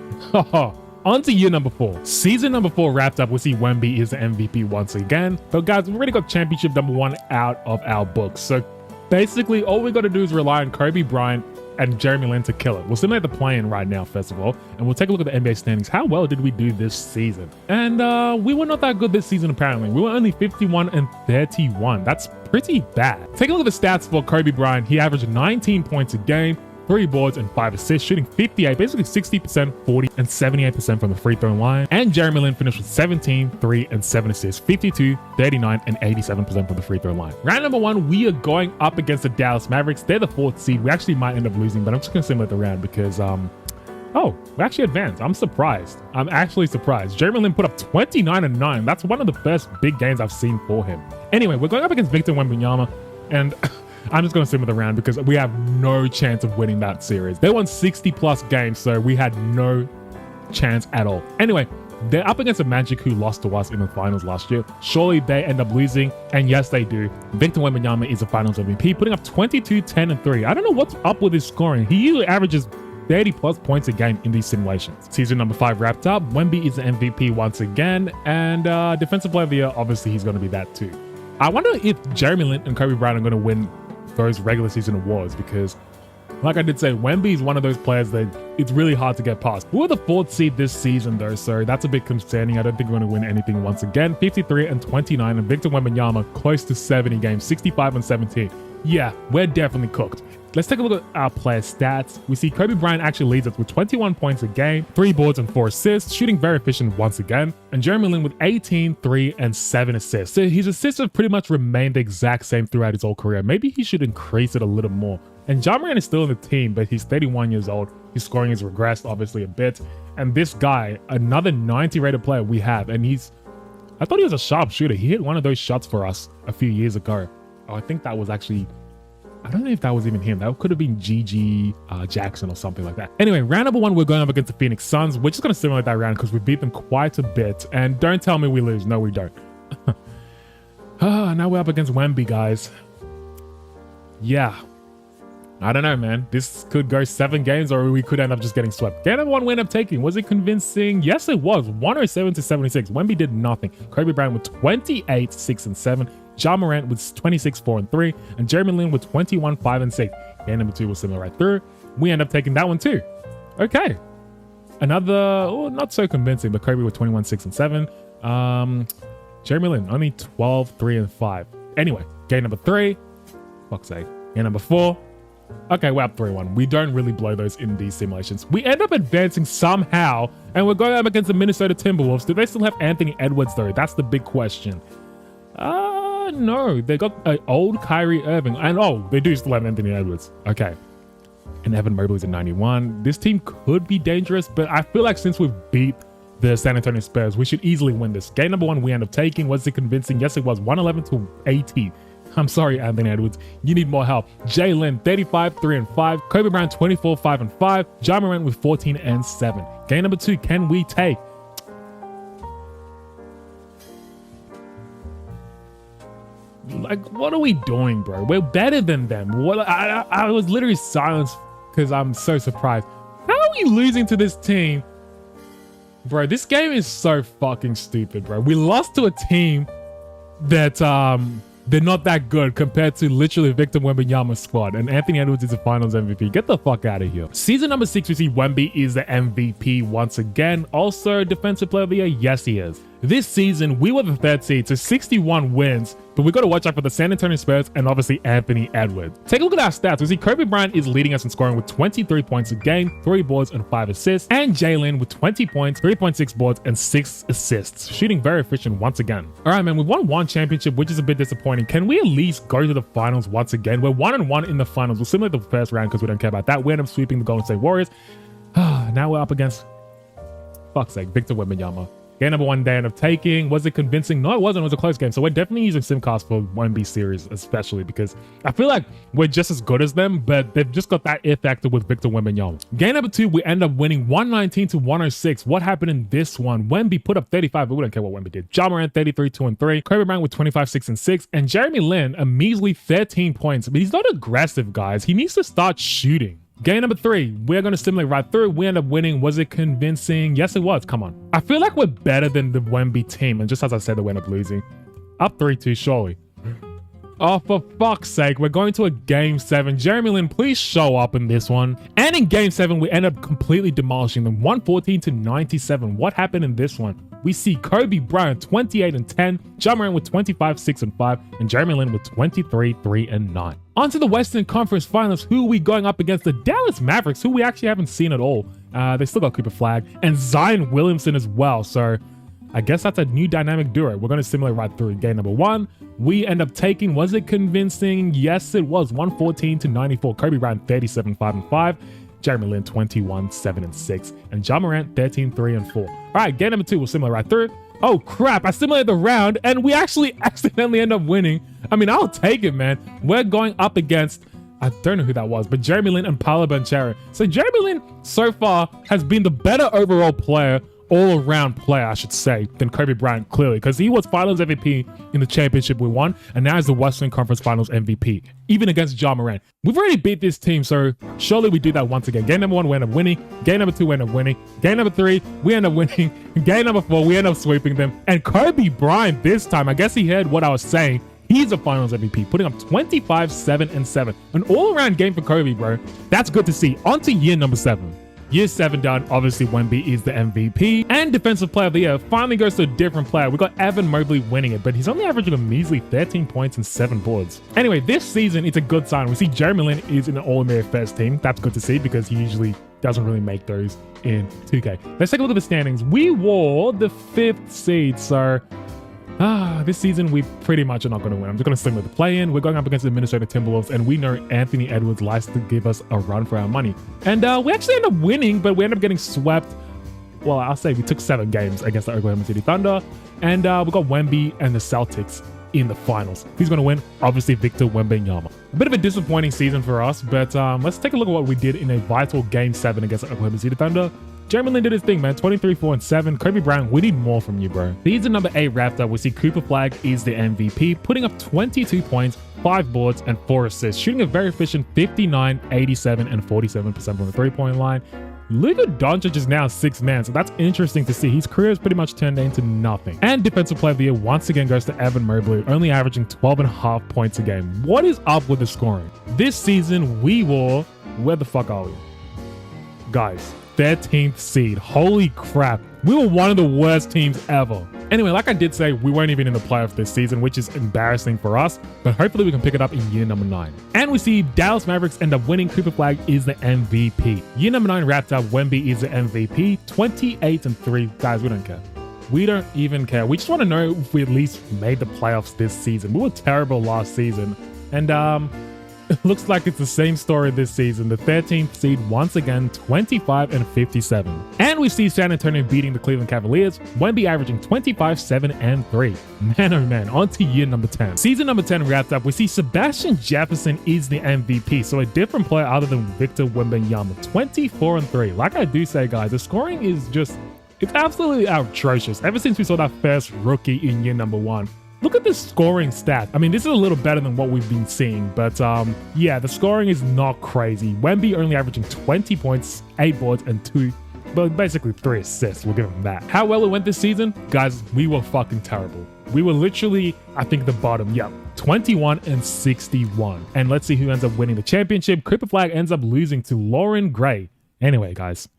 On to year number 4. Season number 4 wrapped up. We see Wemby is the MVP once again. But guys, we've already got championship number 1 out of our books. So basically, all we got to do is rely on Kobe Bryant and Jeremy Lin to kill it. We'll simulate the play-in right now, first of all, and we'll take a look at the NBA standings. How well did we do this season? And we were not that good this season, apparently. We were only 51 and 31. That's pretty bad. Take a look at the stats for Kobe Bryant. He averaged 19 points a game, 3 boards and 5 assists, shooting 58, basically 60%, 40, and 78% from the free throw line. And Jeremy Lin finished with 17, 3, and 7 assists, 52, 39, and 87% from the free throw line. Round number 1, we are going up against the Dallas Mavericks. They're the 4th seed. We actually might end up losing, but I'm just going to simulate the round because, oh, we actually advanced. I'm surprised. I'm actually surprised. Jeremy Lin put up 29 and 9. That's one of the first big games I've seen for him. Anyway, we're going up against Victor Wembanyama, and I'm just going to sim with the round because we have no chance of winning that series. They won 60 plus games, so we had no chance at all. Anyway, they're up against a Magic who lost to us in the finals last year. Surely they end up losing, and yes, they do. Victor Wembanyama is the finals MVP, putting up 22, 10, and 3. I don't know what's up with his scoring. He usually averages 30 plus points a game in these simulations. Season number 5 wrapped up. Wemby is the MVP once again, and defensive player of the year, obviously he's going to be that too. I wonder if Jeremy Lin and Kobe Bryant are going to win those regular season awards because, like I did say, Wemby is one of those players that it's really hard to get past. We were the 4th seed this season though, so that's a bit concerning. I don't think we're going to win anything once again. 53 and 29, and Victor Wembanyama close to 70 games, 65 and 17. Yeah, we're definitely cooked. Let's take a look at our player stats. We see Kobe Bryant actually leads us with 21 points a game, 3 boards and 4 assists, shooting very efficient once again. And Jeremy Lin with 18, 3, and 7 assists. So his assists have pretty much remained the exact same throughout his whole career. Maybe he should increase it a little more. And Ja Morant is still in the team, but he's 31 years old. His scoring has regressed obviously a bit. And this guy, another 90 rated player we have, and I thought he was a sharp shooter. He hit one of those shots for us a few years ago. Oh, I think that was actually, I don't know if that was even him. That could have been GG Jackson or something like that. Anyway, round number 1, we're going up against the Phoenix Suns. We're just going to simulate that round because we beat them quite a bit. And don't tell me we lose. No, we don't. Now we're up against Wemby, guys. Yeah. I don't know, man. This could go 7 games or we could end up just getting swept. Game number 1 we end up taking. Was it convincing? Yes, it was. 107 to 76. Wemby did nothing. Kobe Bryant with 28, 6, and 7. Ja Morant with 26, 4, and 3, and Jeremy Lin with 21, 5, and 6. Game number 2 was similar right through. We end up taking that one too. Okay. Another, not so convincing, but Kobe with 21, 6, and 7. Jeremy Lin, only 12, 3, and 5. Anyway, game number 3. Fuck's sake. Game number 4. Okay, we're up 3-1. We don't really blow those in these simulations. We end up advancing somehow, and we're going up against the Minnesota Timberwolves. Do they still have Anthony Edwards though? That's the big question. No, they got an old Kyrie Irving. And oh, they do still have Anthony Edwards. Okay. And Evan Mobley's at 91. This team could be dangerous, but I feel like since we've beat the San Antonio Spurs, we should easily win this. Game number 1 we end up taking. Was it convincing? Yes, it was. 111 to 80. I'm sorry, Anthony Edwards. You need more help. Jay Lin, 35, 3, and 5. Kobe Bryant, 24, 5, and 5. Ja Morant with 14 and 7. Game number 2, can we take? Like, what are we doing, bro? We're better than them. What? I was literally silenced because I'm so surprised. How are we losing to this team? Bro, this game is so fucking stupid, bro. We lost to a team that, they're not that good compared to literally Victor Wembanyama's squad, and Anthony Edwards is the finals MVP. Get the fuck out of here. Season number 6, we see Wemby is the MVP once again. Also, defensive player of the year, yes he is. This season, we were the 3rd seed, so 61 wins, but we got to watch out for the San Antonio Spurs and obviously Anthony Edwards. Take a look at our stats. We see Kobe Bryant is leading us in scoring with 23 points a game, 3 boards and 5 assists, and Jay Lin with 20 points, 3.6 boards, and 6 assists, shooting very efficient once again. All right, man, we've won 1 championship, which is a bit disappointing. Can we at least go to the finals once again? We're 1-1 in the finals. We'll simulate the first round because we don't care about that. We end up sweeping the Golden State Warriors. Now we're up against, fuck's sake, Victor Wembanyama. Game number 1 they end up taking. Was it convincing? No, it wasn't. It was a close game. So we're definitely using Simcast for 1B series, especially because I feel like we're just as good as them, but they've just got that it factor with Victor Wembanyama. Game number 2, we end up winning 119 to 106. What happened in this one? Wemby put up 35, but we don't care what Wemby did. Ja Morant 33, 2, and 3. Kobe Bryant with 25, 6, and 6. And Jeremy Lin a measly 13 points. But he's not aggressive, guys. He needs to start shooting. Game number 3, we're going to simulate right through. We end up winning. Was it convincing? Yes, it was. Come on. I feel like we're better than the Wemby team. And just as I said, we end up losing. Up 3-2, surely. Oh, for fuck's sake, we're going to a Game 7. Jeremy Lin, please show up in this one. And in Game 7, we end up completely demolishing them. 114-97. What happened in this one? We see Kobe Bryant 28-10, Ja Morant with 25-6-5, and Jeremy Lin with 23-3-9. On to the Western Conference Finals. Who are we going up against? The Dallas Mavericks, who we actually haven't seen at all. They still got Cooper Flag and Zion Williamson as well. So I guess that's a new dynamic duo. We're going to simulate right through. Game number 1, we end up taking. Was it convincing? Yes, it was. 114-94. Kobe Bryant 37-5-5. Jeremy Lin 21-7-6. And Ja Morant 13-3-4. All right, game number 2, we'll simulate right through. Oh crap, I simulated the round and we actually accidentally end up winning. I mean, I'll take it, man. We're going up against, I don't know who that was, but Jeremy Lin and Paolo Banchero. So Jeremy Lin so far has been the better overall player, all-around player, I should say, than Kobe Bryant, clearly, because he was Finals MVP in the championship we won, and now he's the Western Conference Finals MVP, even against Ja Morant. We've already beat this team, so surely we do that once again. Game number 1, we end up winning. Game number 2, we end up winning. Game number 3, we end up winning. Game number 4, we end up sweeping them. And Kobe Bryant this time, I guess he heard what I was saying. He's a Finals MVP, putting up 25-7-7. An all-around game for Kobe, bro. That's good to see. On to year number 7. Year 7 done, obviously Wemby is the MVP, and Defensive Player of the Year finally goes to a different player. We got Evan Mobley winning it, but he's only averaging a measly 13 points and 7 boards. Anyway, this season, it's a good sign. We see Jeremy Lin is in an All-NBA first team. That's good to see because he usually doesn't really make those in 2K. Let's take a look at the standings. We wore the 5th seed, so this season, we pretty much are not going to win. I'm just going to slim with the play-in. We're going up against the Minnesota Timberwolves, and we know Anthony Edwards likes to give us a run for our money. And we actually end up winning, but we end up getting swept. Well, I'll say we took 7 games against the Oklahoma City Thunder, and we got Wemby and the Celtics in the finals. Who's going to win? Obviously, Victor Wembanyama. A bit of a disappointing season for us, but let's take a look at what we did in a vital Game 7 against the Oklahoma City Thunder. Jeremy Lin did his thing, man. 23-4-7. Kobe Bryant, we need more from you, bro. Season number 8 wrapped up. We see Cooper Flag is the MVP, putting up 22 points, 5 boards, and 4 assists, shooting a very efficient 59, 87, and 47% from the three-point line. Luka Doncic is now 6th man, so that's interesting to see. His career has pretty much turned into nothing. And Defensive Player of the Year once again goes to Evan Mobley, only averaging 12.5 points a game. What is up with the scoring? This season, we wore... Where the fuck are we? Guys, 13th seed. Holy crap. We were one of the worst teams ever. Anyway, like I did say, we weren't even in the playoffs this season, which is embarrassing for us, but hopefully we can pick it up in year number 9. And we see Dallas Mavericks end up winning. Cooper Flag is the MVP. Year number 9 wrapped up. Wemby is the MVP. 28-3. Guys, we don't care. We don't even care. We just want to know if we at least made the playoffs this season. We were terrible last season. And it looks like it's the same story this season. The 13th seed once again, 25-57. And we see San Antonio beating the Cleveland Cavaliers. Wemby averaging 25-7-3. Man, oh man, on to year number 10. Season number 10 wrapped up. We see Sebastian Jefferson is the MVP. So a different player other than Victor Wembanyama. 24-3. Like I do say, guys, the scoring is just, it's absolutely atrocious. Ever since we saw that first rookie in year number 1. Look at this scoring stat. I mean, this is a little better than what we've been seeing, but yeah, the scoring is not crazy. Wemby only averaging 20 points, 8 boards, and 2, but basically 3 assists. We'll give him that. How well it went this season? Guys, we were fucking terrible. We were literally, I think, the bottom. Yep. 21-61. And let's see who ends up winning the championship. Cooper Flag ends up losing to Lauren Gray. Anyway, guys.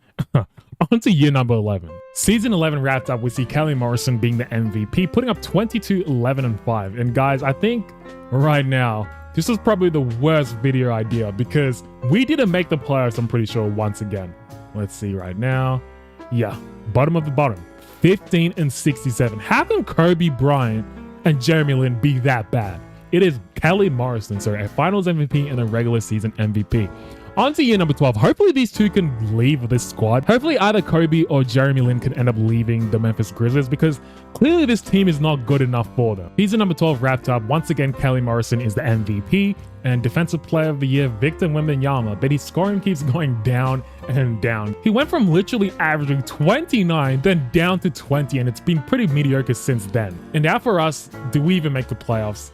On to year number 11. Season 11 wrapped up. We see Kelly Morrison being the MVP, putting up 22-11-5. And guys, I think right now, this is probably the worst video idea because we didn't make the playoffs, I'm pretty sure, once again. Let's see right now. Yeah, bottom of the bottom. 15-67. How can Kobe Bryant and Jeremy Lin be that bad? It is Kelly Morrison, so a finals MVP and a regular season MVP. On to year number 12. Hopefully these two can leave this squad. Hopefully either Kobe or Jeremy Lin can end up leaving the Memphis Grizzlies because clearly this team is not good enough for them. Season number 12 wrapped up. Once again, Kelly Morrison is the MVP and Defensive Player of the Year, Victor Wembanyama, but his scoring keeps going down and down. He went from literally averaging 29, then down to 20, and it's been pretty mediocre since then. And now for us, do we even make the playoffs?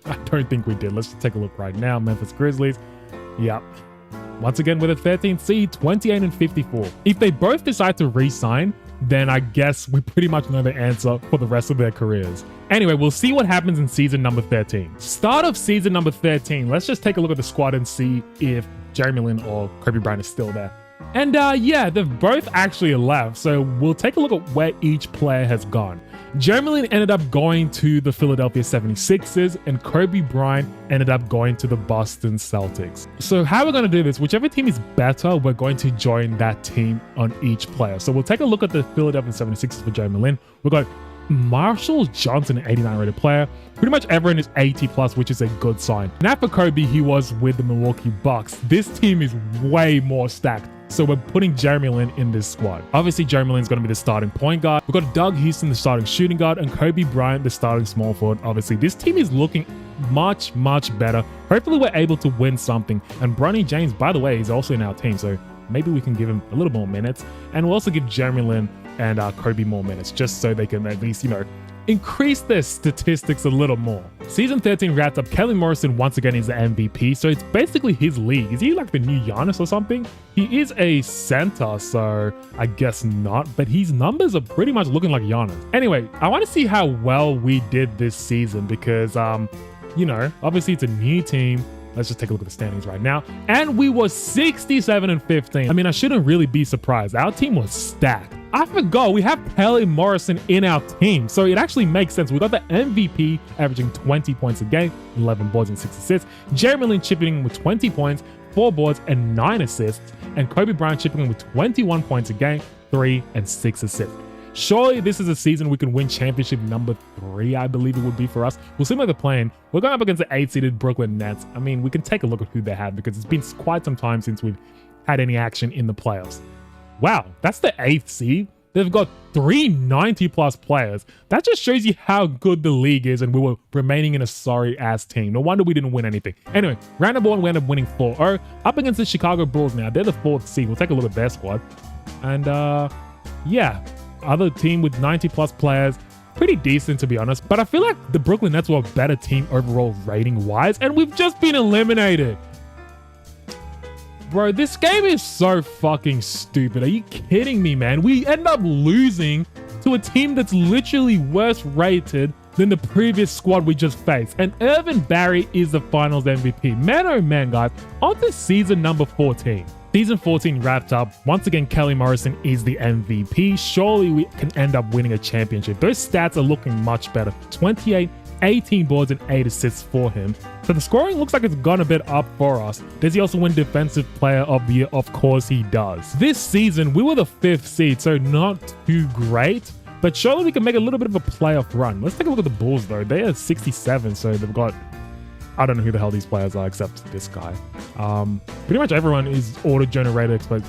I don't think we did. Let's just take a look right now. Memphis Grizzlies. Yep. Once again with a 13th seed, 28 and 54. If they both decide to re-sign, then I guess we pretty much know the answer for the rest of their careers. Anyway, we'll see what happens in season number 13. Start of season number 13. Let's just take a look at the squad and see if Jeremy Lin or Kobe Bryant is still there. And yeah, they've both actually left. So we'll take a look at where each player has gone. Jeremy Lin ended up going to the Philadelphia 76ers and Kobe Bryant ended up going to the Boston Celtics. So how we're going to do this, whichever team is better, we're going to join that team on each player. So we'll take a look at the Philadelphia 76ers for Jeremy Lin. We've got Marshall Johnson, an 89 rated player. Pretty much everyone is 80 plus, which is a good sign. Now for Kobe, he was with the Milwaukee Bucks. This team is way more stacked. So we're putting Jeremy Lin in this squad. Obviously, Jeremy Lin's going to be the starting point guard. We've got Doug Houston, the starting shooting guard, and Kobe Bryant, the starting small forward. Obviously, this team is looking much, much better. Hopefully, we're able to win something. And Bronny James, by the way, is also in our team. So maybe we can give him a little more minutes. And we'll also give Jeremy Lin and Kobe more minutes, just so they can at least, increase their statistics a little more. Season 13 wrapped up. Kelly Morrison once again is the MVP, so it's basically his league. Is he like the new Giannis or something? He is a center, so I guess not, but his numbers are pretty much looking like Giannis. Anyway, I want to see how well we did this season because, obviously it's a new team. Let's just take a look at the standings right now. And we were 67 and 15. I mean, I shouldn't really be surprised. Our team was stacked. I forgot we have Kelly Morrison in our team, so it actually makes sense. We got the MVP averaging 20 points a game, 11 boards and 6 assists. Jeremy Lin chipping in with 20 points, 4 boards and 9 assists. And Kobe Bryant chipping in with 21 points a game, 3 and 6 assists. Surely this is a season we can win championship number 3, I believe it would be for us. We'll see what they're playing. We're going up against the 8-seeded Brooklyn Nets. I mean, we can take a look at who they have because it's been quite some time since we've had any action in the playoffs. Wow, that's the 8th seed. They've got 3 90-plus players. That just shows you how good the league is, and we were remaining in a sorry-ass team. No wonder we didn't win anything. Anyway, round number 1, we ended up winning 4-0. Up against the Chicago Bulls now. They're the 4th seed. We'll take a look at their squad. And, yeah, other team with 90-plus players. Pretty decent, to be honest. But I feel like the Brooklyn Nets were a better team overall rating-wise, and we've just been eliminated. Bro, this game is so fucking stupid. Are you kidding me, man? We end up losing to a team that's literally worse rated than the previous squad we just faced. And Irvin Barry is the finals MVP. Man, oh man, guys. On to season number 14. Season 14 wrapped up. Once again, Kelly Morrison is the MVP. Surely we can end up winning a championship. Those stats are looking much better. 28, 18 boards and 8 assists for him. So the scoring looks like it's gone a bit up for us. Does he also win Defensive Player of the Year? Of course he does. This season, we were the 5th seed, so not too great. But surely we can make a little bit of a playoff run. Let's take a look at the Bulls, though. They are 67, so they've got... I don't know who the hell these players are except this guy. Pretty much everyone is auto-generated except...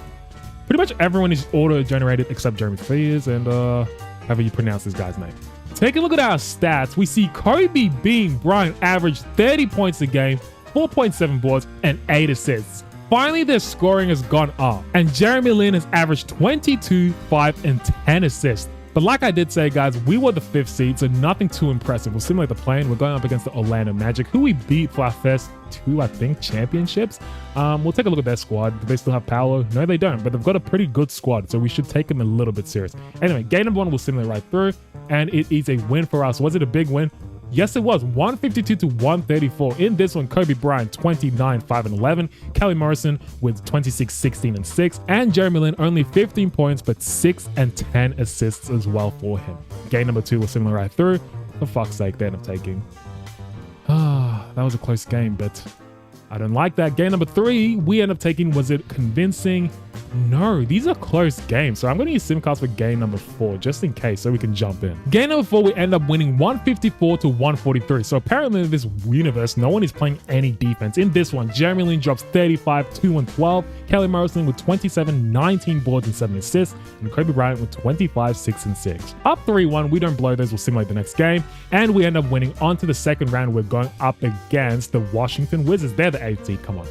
Pretty much everyone is auto-generated except Jeremy Fears and however you pronounce this guy's name. Take a look at our stats. We see Kobe Bean Bryant averaged 30 points a game, 4.7 boards, and 8 assists. Finally, their scoring has gone up, and Jeremy Lin has averaged 22, 5, and 10 assists. But like I did say, guys, we were the 5th seed, so nothing too impressive. We'll simulate the play-in. We're going up against the Orlando Magic, who we beat for our first 2, I think, championships. We'll take a look at their squad. Do they still have Paolo? No, they don't, but they've got a pretty good squad, so we should take them a little bit serious. Anyway, game number 1, we'll simulate right through, and it is a win for us. Was it a big win? Yes, it was. 152 to 134. In this one, Kobe Bryant, 29, 5, and 11. Kelly Morrison with 26, 16, and 6. And Jeremy Lin, only 15 points, but 6 and 10 assists as well for him. Game number 2 was similar right through. For fuck's sake, they end up taking. That was a close game, but I don't like that. Game number 3, we end up taking. Was it convincing? No, these are close games. So I'm going to use SimCast for game number 4, just in case, so we can jump in. Game number 4, we end up winning 154 to 143. So apparently in this universe, no one is playing any defense. In this one, Jeremy Lin drops 35, 2, and 12. Kelly Morrison with 27, 19 boards and 7 assists. And Kobe Bryant with 25, 6, and 6. Up 3-1, we don't blow those. We'll simulate the next game. And we end up winning. On to the second round. We're going up against the Washington Wizards. They're the 8th seed. Come on.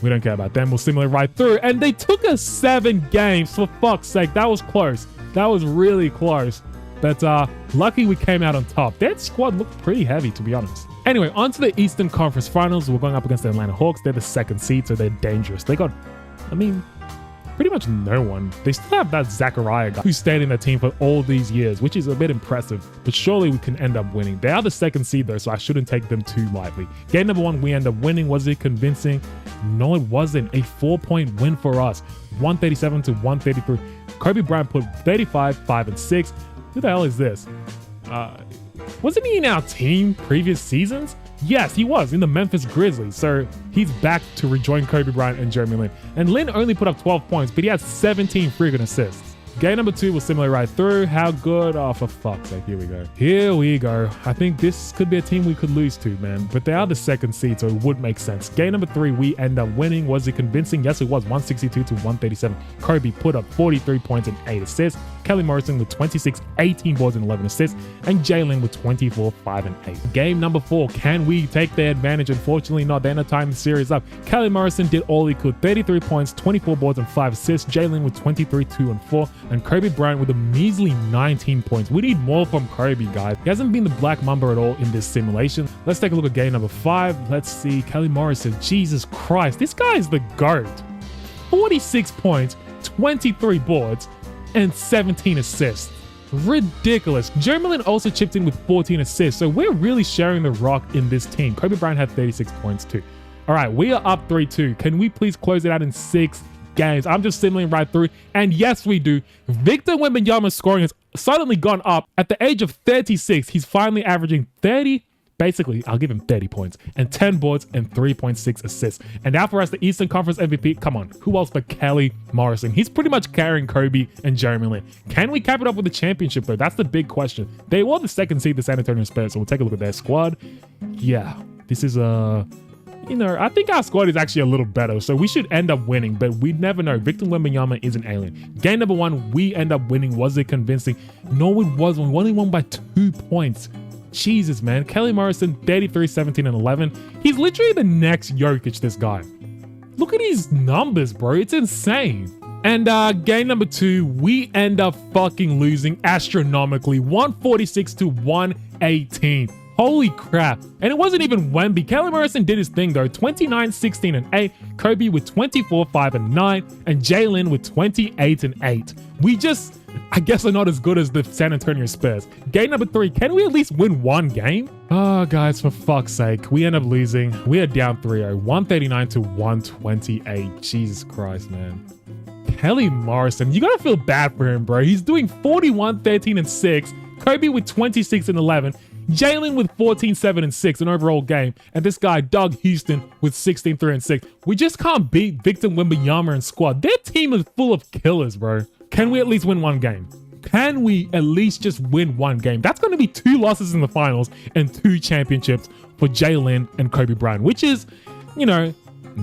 We don't care about them. We'll simulate right through. And they took us 7 games. For fuck's sake, that was close. That was really close. But lucky we came out on top. That squad looked pretty heavy, to be honest. Anyway, on to the Eastern Conference Finals. We're going up against the Atlanta Hawks. They're the second seed, so they're dangerous. They got, I mean, pretty much no one. They still have that Zachariah guy who stayed in the team for all these years, which is a bit impressive, but surely we can end up winning. They are the second seed though, so I shouldn't take them too lightly. Game number 1, we end up winning. Was it convincing? No, it wasn't. A 4-point win for us, 137 to 133. Kobe Bryant put 35, 5, and 6. Who the hell is this? Wasn't he in our team previous seasons? Yes, he was in the Memphis Grizzlies, so he's back to rejoin Kobe Bryant and Jeremy Lin. And Lin only put up 12 points, but he had 17 freaking assists. Game number 2 was similar right through. How good? Oh, for fuck's sake, here we go. Here we go. I think this could be a team we could lose to, man, but they are the second seed, so it would make sense. Game number 3, we end up winning. Was it convincing? Yes, it was. 162 to 137. Kobe put up 43 points and 8 assists. Kelly Morrison with 26, 18 boards and 11 assists, and Jalen with 24, 5, and 8. Game number 4, can we take the advantage? Unfortunately not. They end up tying the series up. Kelly Morrison did all he could, 33 points, 24 boards, and 5 assists. Jalen with 23, 2, and 4, and Kobe Bryant with a measly 19 points. We need more from Kobe, guys. He hasn't been the Black Mamba at all in this simulation. Let's take a look at game number 5. Let's see. Kelly Morrison, Jesus Christ, this guy is the GOAT. 46 points, 23 boards, and 17 assists. Ridiculous. Jeremy Lin also chipped in with 14 assists, so we're really sharing the rock in this team. Kobe Bryant had 36 points too. All right, we are up 3-2. Can we please close it out in 6 games? I'm just simmering right through, and yes, we do. Victor Wembanyama's scoring has suddenly gone up. At the age of 36, he's finally averaging 30. Basically, I'll give him 30 points and 10 boards and 3.6 assists. And now for us, the Eastern Conference MVP. Come on, who else but Kelly Morrison? He's pretty much carrying Kobe and Jeremy Lin. Can we cap it up with the championship though? That's the big question. They were the second seed, the San Antonio Spurs, so we'll take a look at their squad. Yeah, this is I think our squad is actually a little better, so we should end up winning, but we never know. Victor Wembanyama is an alien. Game number 1, we end up winning. Was it convincing? No, it wasn't. We only won by 2 points. Jesus, man. Kelly Morrison, 33, 17, and 11. He's literally the next Jokic, this guy. Look at his numbers, bro. It's insane. And game number 2, we end up fucking losing astronomically. 146 to 118. Holy crap. And it wasn't even Wemby. Kelly Morrison did his thing though. 29, 16, and 8. Kobe with 24, 5, and 9. And Jalen with 28 and 8. We just, I guess, are not as good as the San Antonio Spurs. Game number 3, can we at least win one game? Oh, guys, for fuck's sake. We end up losing. We are down 3-0. 139 to 128. Jesus Christ, man. Kelly Morrison, you gotta feel bad for him, bro. He's doing 41, 13, and 6. Kobe with 26 and 11. Jalen with 14, 7, and 6 an overall game. And this guy, Doug Houston, with 16, 3, and 6. We just can't beat Victor Wembanyama and squad. Their team is full of killers, bro. Can we at least win one game? Can we at least just win one game? That's going to be 2 losses in the finals and 2 championships for Jalen and Kobe Bryant, which is, you know,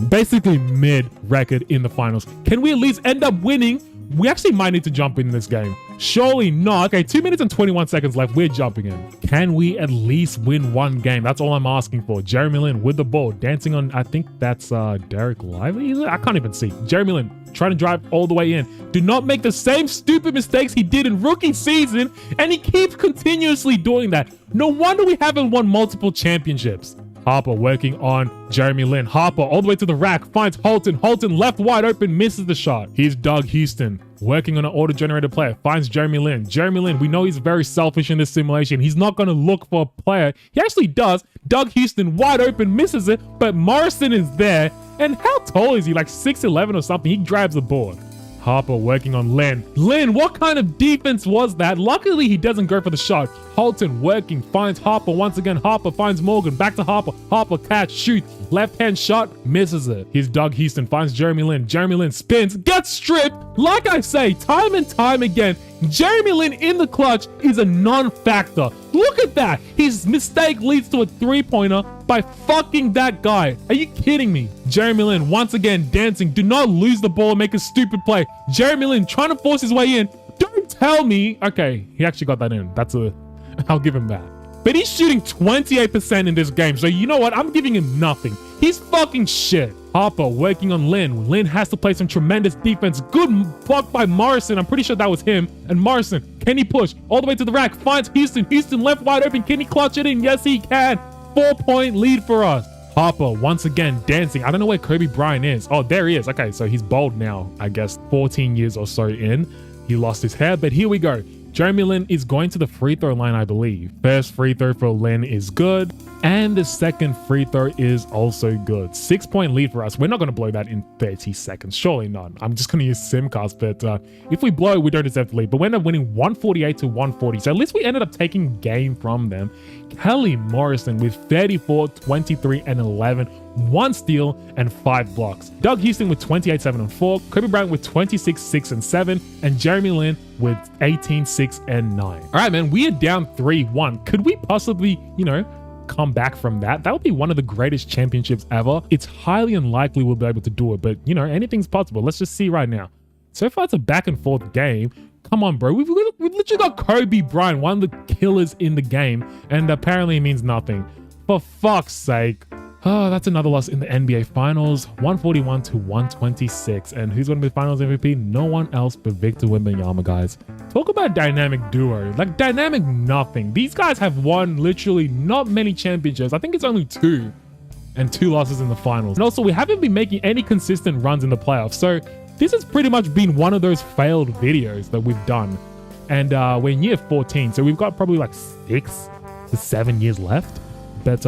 basically mid record in the finals. Can we at least end up winning? We actually might need to jump in this game. Surely not. Okay, 2 minutes and 21 seconds left. We're jumping in. Can we at least win one game? That's all I'm asking for. Jeremy Lin with the ball, dancing on, I think that's Derek Lively. I can't even see. Jeremy Lin trying to drive all the way in. Do not make the same stupid mistakes he did in rookie season, and he keeps continuously doing that. No wonder we haven't won multiple championships. Harper working on Jeremy Lin. Harper all the way to the rack, finds Holton. Holton left wide open, misses the shot. Here's Doug Houston working on an auto-generated player, finds Jeremy Lin. Jeremy Lin, we know he's very selfish in this simulation. He's not going to look for a player. He actually does. Doug Houston wide open, misses it, but Morrison is there. And how tall is he? Like 6'11" or something. He grabs the board. Harper working on Lin. Lin, what kind of defense was that? Luckily, he doesn't go for the shot. Holton working, finds Harper once again. Harper finds Morgan, back to Harper. Harper catch, shoot, left-hand shot, misses it. Here's Doug Houston, finds Jeremy Lin. Jeremy Lin spins, gets stripped. Like I say, time and time again, Jeremy Lin in the clutch is a non-factor. Look at that. His mistake leads to a three-pointer by fucking that guy. Are you kidding me? Jeremy Lin once again dancing. Do not lose the ball and make a stupid play. Jeremy Lin trying to force his way in. Don't tell me. Okay, he actually got that in. I'll give him that. but he's shooting 28% in this game. So you know what? I'm giving him nothing. He's fucking shit. Harper working on Lin. Lin has to play some tremendous defense. Good block by Morrison. I'm pretty sure that was him. And Morrison, can he push all the way to the rack? Finds Houston. Houston left wide open. Can he clutch it in? Yes, he can. 4-point lead for us. Harper once again dancing. I don't know where Kobe Bryant is. Oh, there he is. Okay, so he's bald now, I guess 14 years or so in. He lost his hair, but here we go. Jeremy Lin is going to the free throw line, I believe. First free throw for Lin is good. And the second free throw is also good. 6-point lead for us. We're not going to blow that in 30 seconds. Surely not. I'm just going to use Simcast, but if we blow, we don't deserve to lead. But we ended up winning 148 to 140. So at least we ended up taking game from them. Kelly Morrison with 34, 23, and 11. 1 steal and 5 blocks. Doug Houston with 28, 7, and 4. Kobe Bryant with 26, 6, and 7. And Jeremy Lin with 18, 6, and 9. All right, man, we are down 3-1. Could we possibly, come back from that? That would be one of the greatest championships ever. It's highly unlikely we'll be able to do it, but anything's possible. Let's just see right now. So far, it's a back and forth game. Come on, bro. We've literally got Kobe Bryant, one of the killers in the game, and apparently it means nothing. For fuck's sake. Oh, that's another loss in the NBA Finals, 141 to 126. And who's going to be Finals MVP? No one else but Victor Wembanyama, guys. Talk about dynamic duo. Like, dynamic nothing. These guys have won literally not many championships. I think it's only 2. And 2 losses in the finals. And also, we haven't been making any consistent runs in the playoffs. So this has pretty much been one of those failed videos that we've done. And we're in year 14. So we've got probably like 6 to 7 years left. But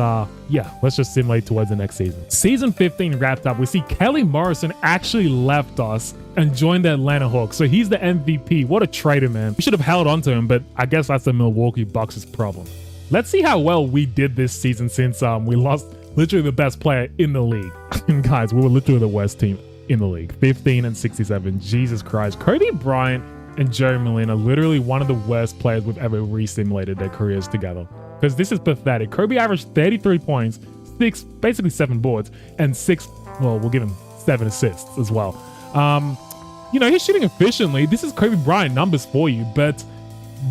yeah, let's just simulate towards the next season. Season 15 wrapped up. We see Kelly Morrison actually left us and joined the Atlanta Hawks. So he's the MVP. What a traitor, man. We should have held on to him, but I guess that's the Milwaukee Bucks' problem. Let's see how well we did this season since we lost literally the best player in the league. And guys, we were literally the worst team in the league. 15 and 67. Jesus Christ. Kobe Bryant and Jeremy Lin are literally one of the worst players we've ever re-simulated their careers together. Because this is pathetic. Kobe averaged 33 points, basically 7 boards, and 6, well, we'll give him 7 assists as well. He's shooting efficiently. This is Kobe Bryant numbers for you, but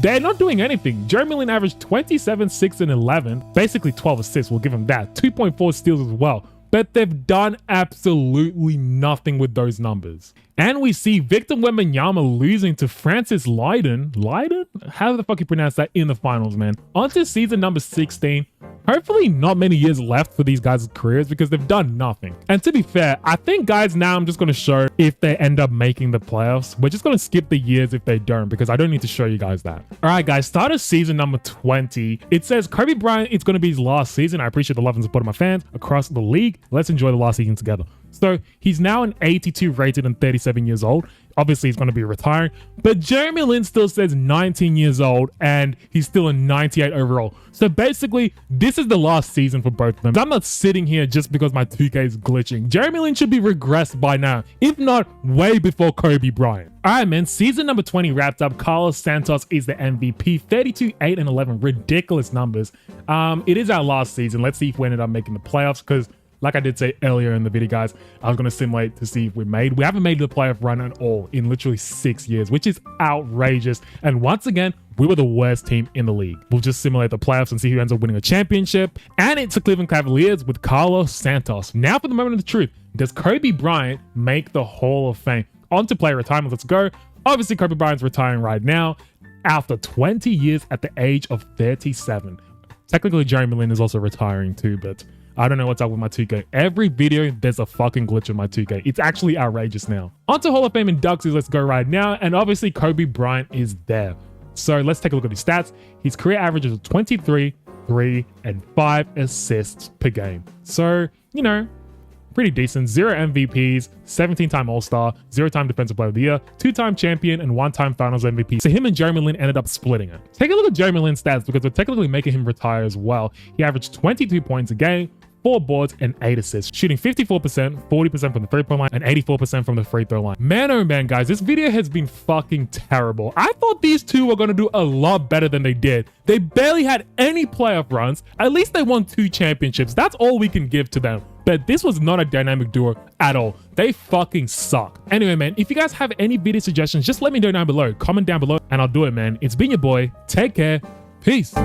they're not doing anything. Jeremy Lin averaged 27, 6, and 11, basically 12 assists, we'll give him that. 2.4 steals as well. But they've done absolutely nothing with those numbers. And we see Victor Wembanyama losing to Francis Lydon. Lydon? How the fuck you pronounce that in the finals, man? On to season number 16. Hopefully not many years left for these guys' careers because they've done nothing. And to be fair, I think, guys, now I'm just going to show if they end up making the playoffs. We're just going to skip the years if they don't because I don't need to show you guys that. All right, guys, start of season number 20. It says Kobe Bryant, it's going to be his last season. I appreciate the love and support of my fans across the league. Let's enjoy the last season together. So he's now an 82 rated and 37 years old. Obviously, he's going to be retiring. But Jeremy Lin still says 19 years old and he's still a 98 overall. So basically, this is the last season for both of them. I'm not sitting here just because my 2K is glitching. Jeremy Lin should be regressed by now, if not way before Kobe Bryant. All right, man. Season number 20 wrapped up. Carlos Santos is the MVP. 32, 8, and 11. Ridiculous numbers. It is our last season. Let's see if we ended up making the playoffs because like I did say earlier in the video, guys, I was going to simulate to see if we haven't made the playoff run at all in literally 6 years, which is outrageous. And once again, we were the worst team in the league. We'll just simulate the playoffs and see who ends up winning a championship. And it's the Cleveland Cavaliers with Carlos Santos. Now for the moment of the truth. Does Kobe Bryant make the Hall of Fame? On to player retirement. Let's go. Obviously, Kobe Bryant's retiring right now after 20 years at the age of 37. Technically, Jeremy Lin is also retiring too, but I don't know what's up with my 2K. Every video, there's a fucking glitch in my 2K. It's actually outrageous now. On to Hall of Fame inductees. Let's go right now. And obviously, Kobe Bryant is there. So let's take a look at his stats. His career average is 23, 3, and 5 assists per game. So, pretty decent. 0 MVPs, 17-time All-Star, 0-time Defensive Player of the Year, 2-time champion, and 1-time Finals MVP. So him and Jeremy Lin ended up splitting it. Take a look at Jeremy Lin's stats because we're technically making him retire as well. He averaged 22 points a game, 4 boards, and 8 assists, shooting 54%, 40% from the 3-point line, and 84% from the free throw line. Man, oh man, guys, this video has been fucking terrible. I thought these two were going to do a lot better than they did. They barely had any playoff runs. At least they won 2 championships. That's all we can give to them. But this was not a dynamic duo at all. They fucking suck. Anyway, man, if you guys have any video suggestions, just let me know down below. Comment down below and I'll do it, man. It's been your boy. Take care. Peace.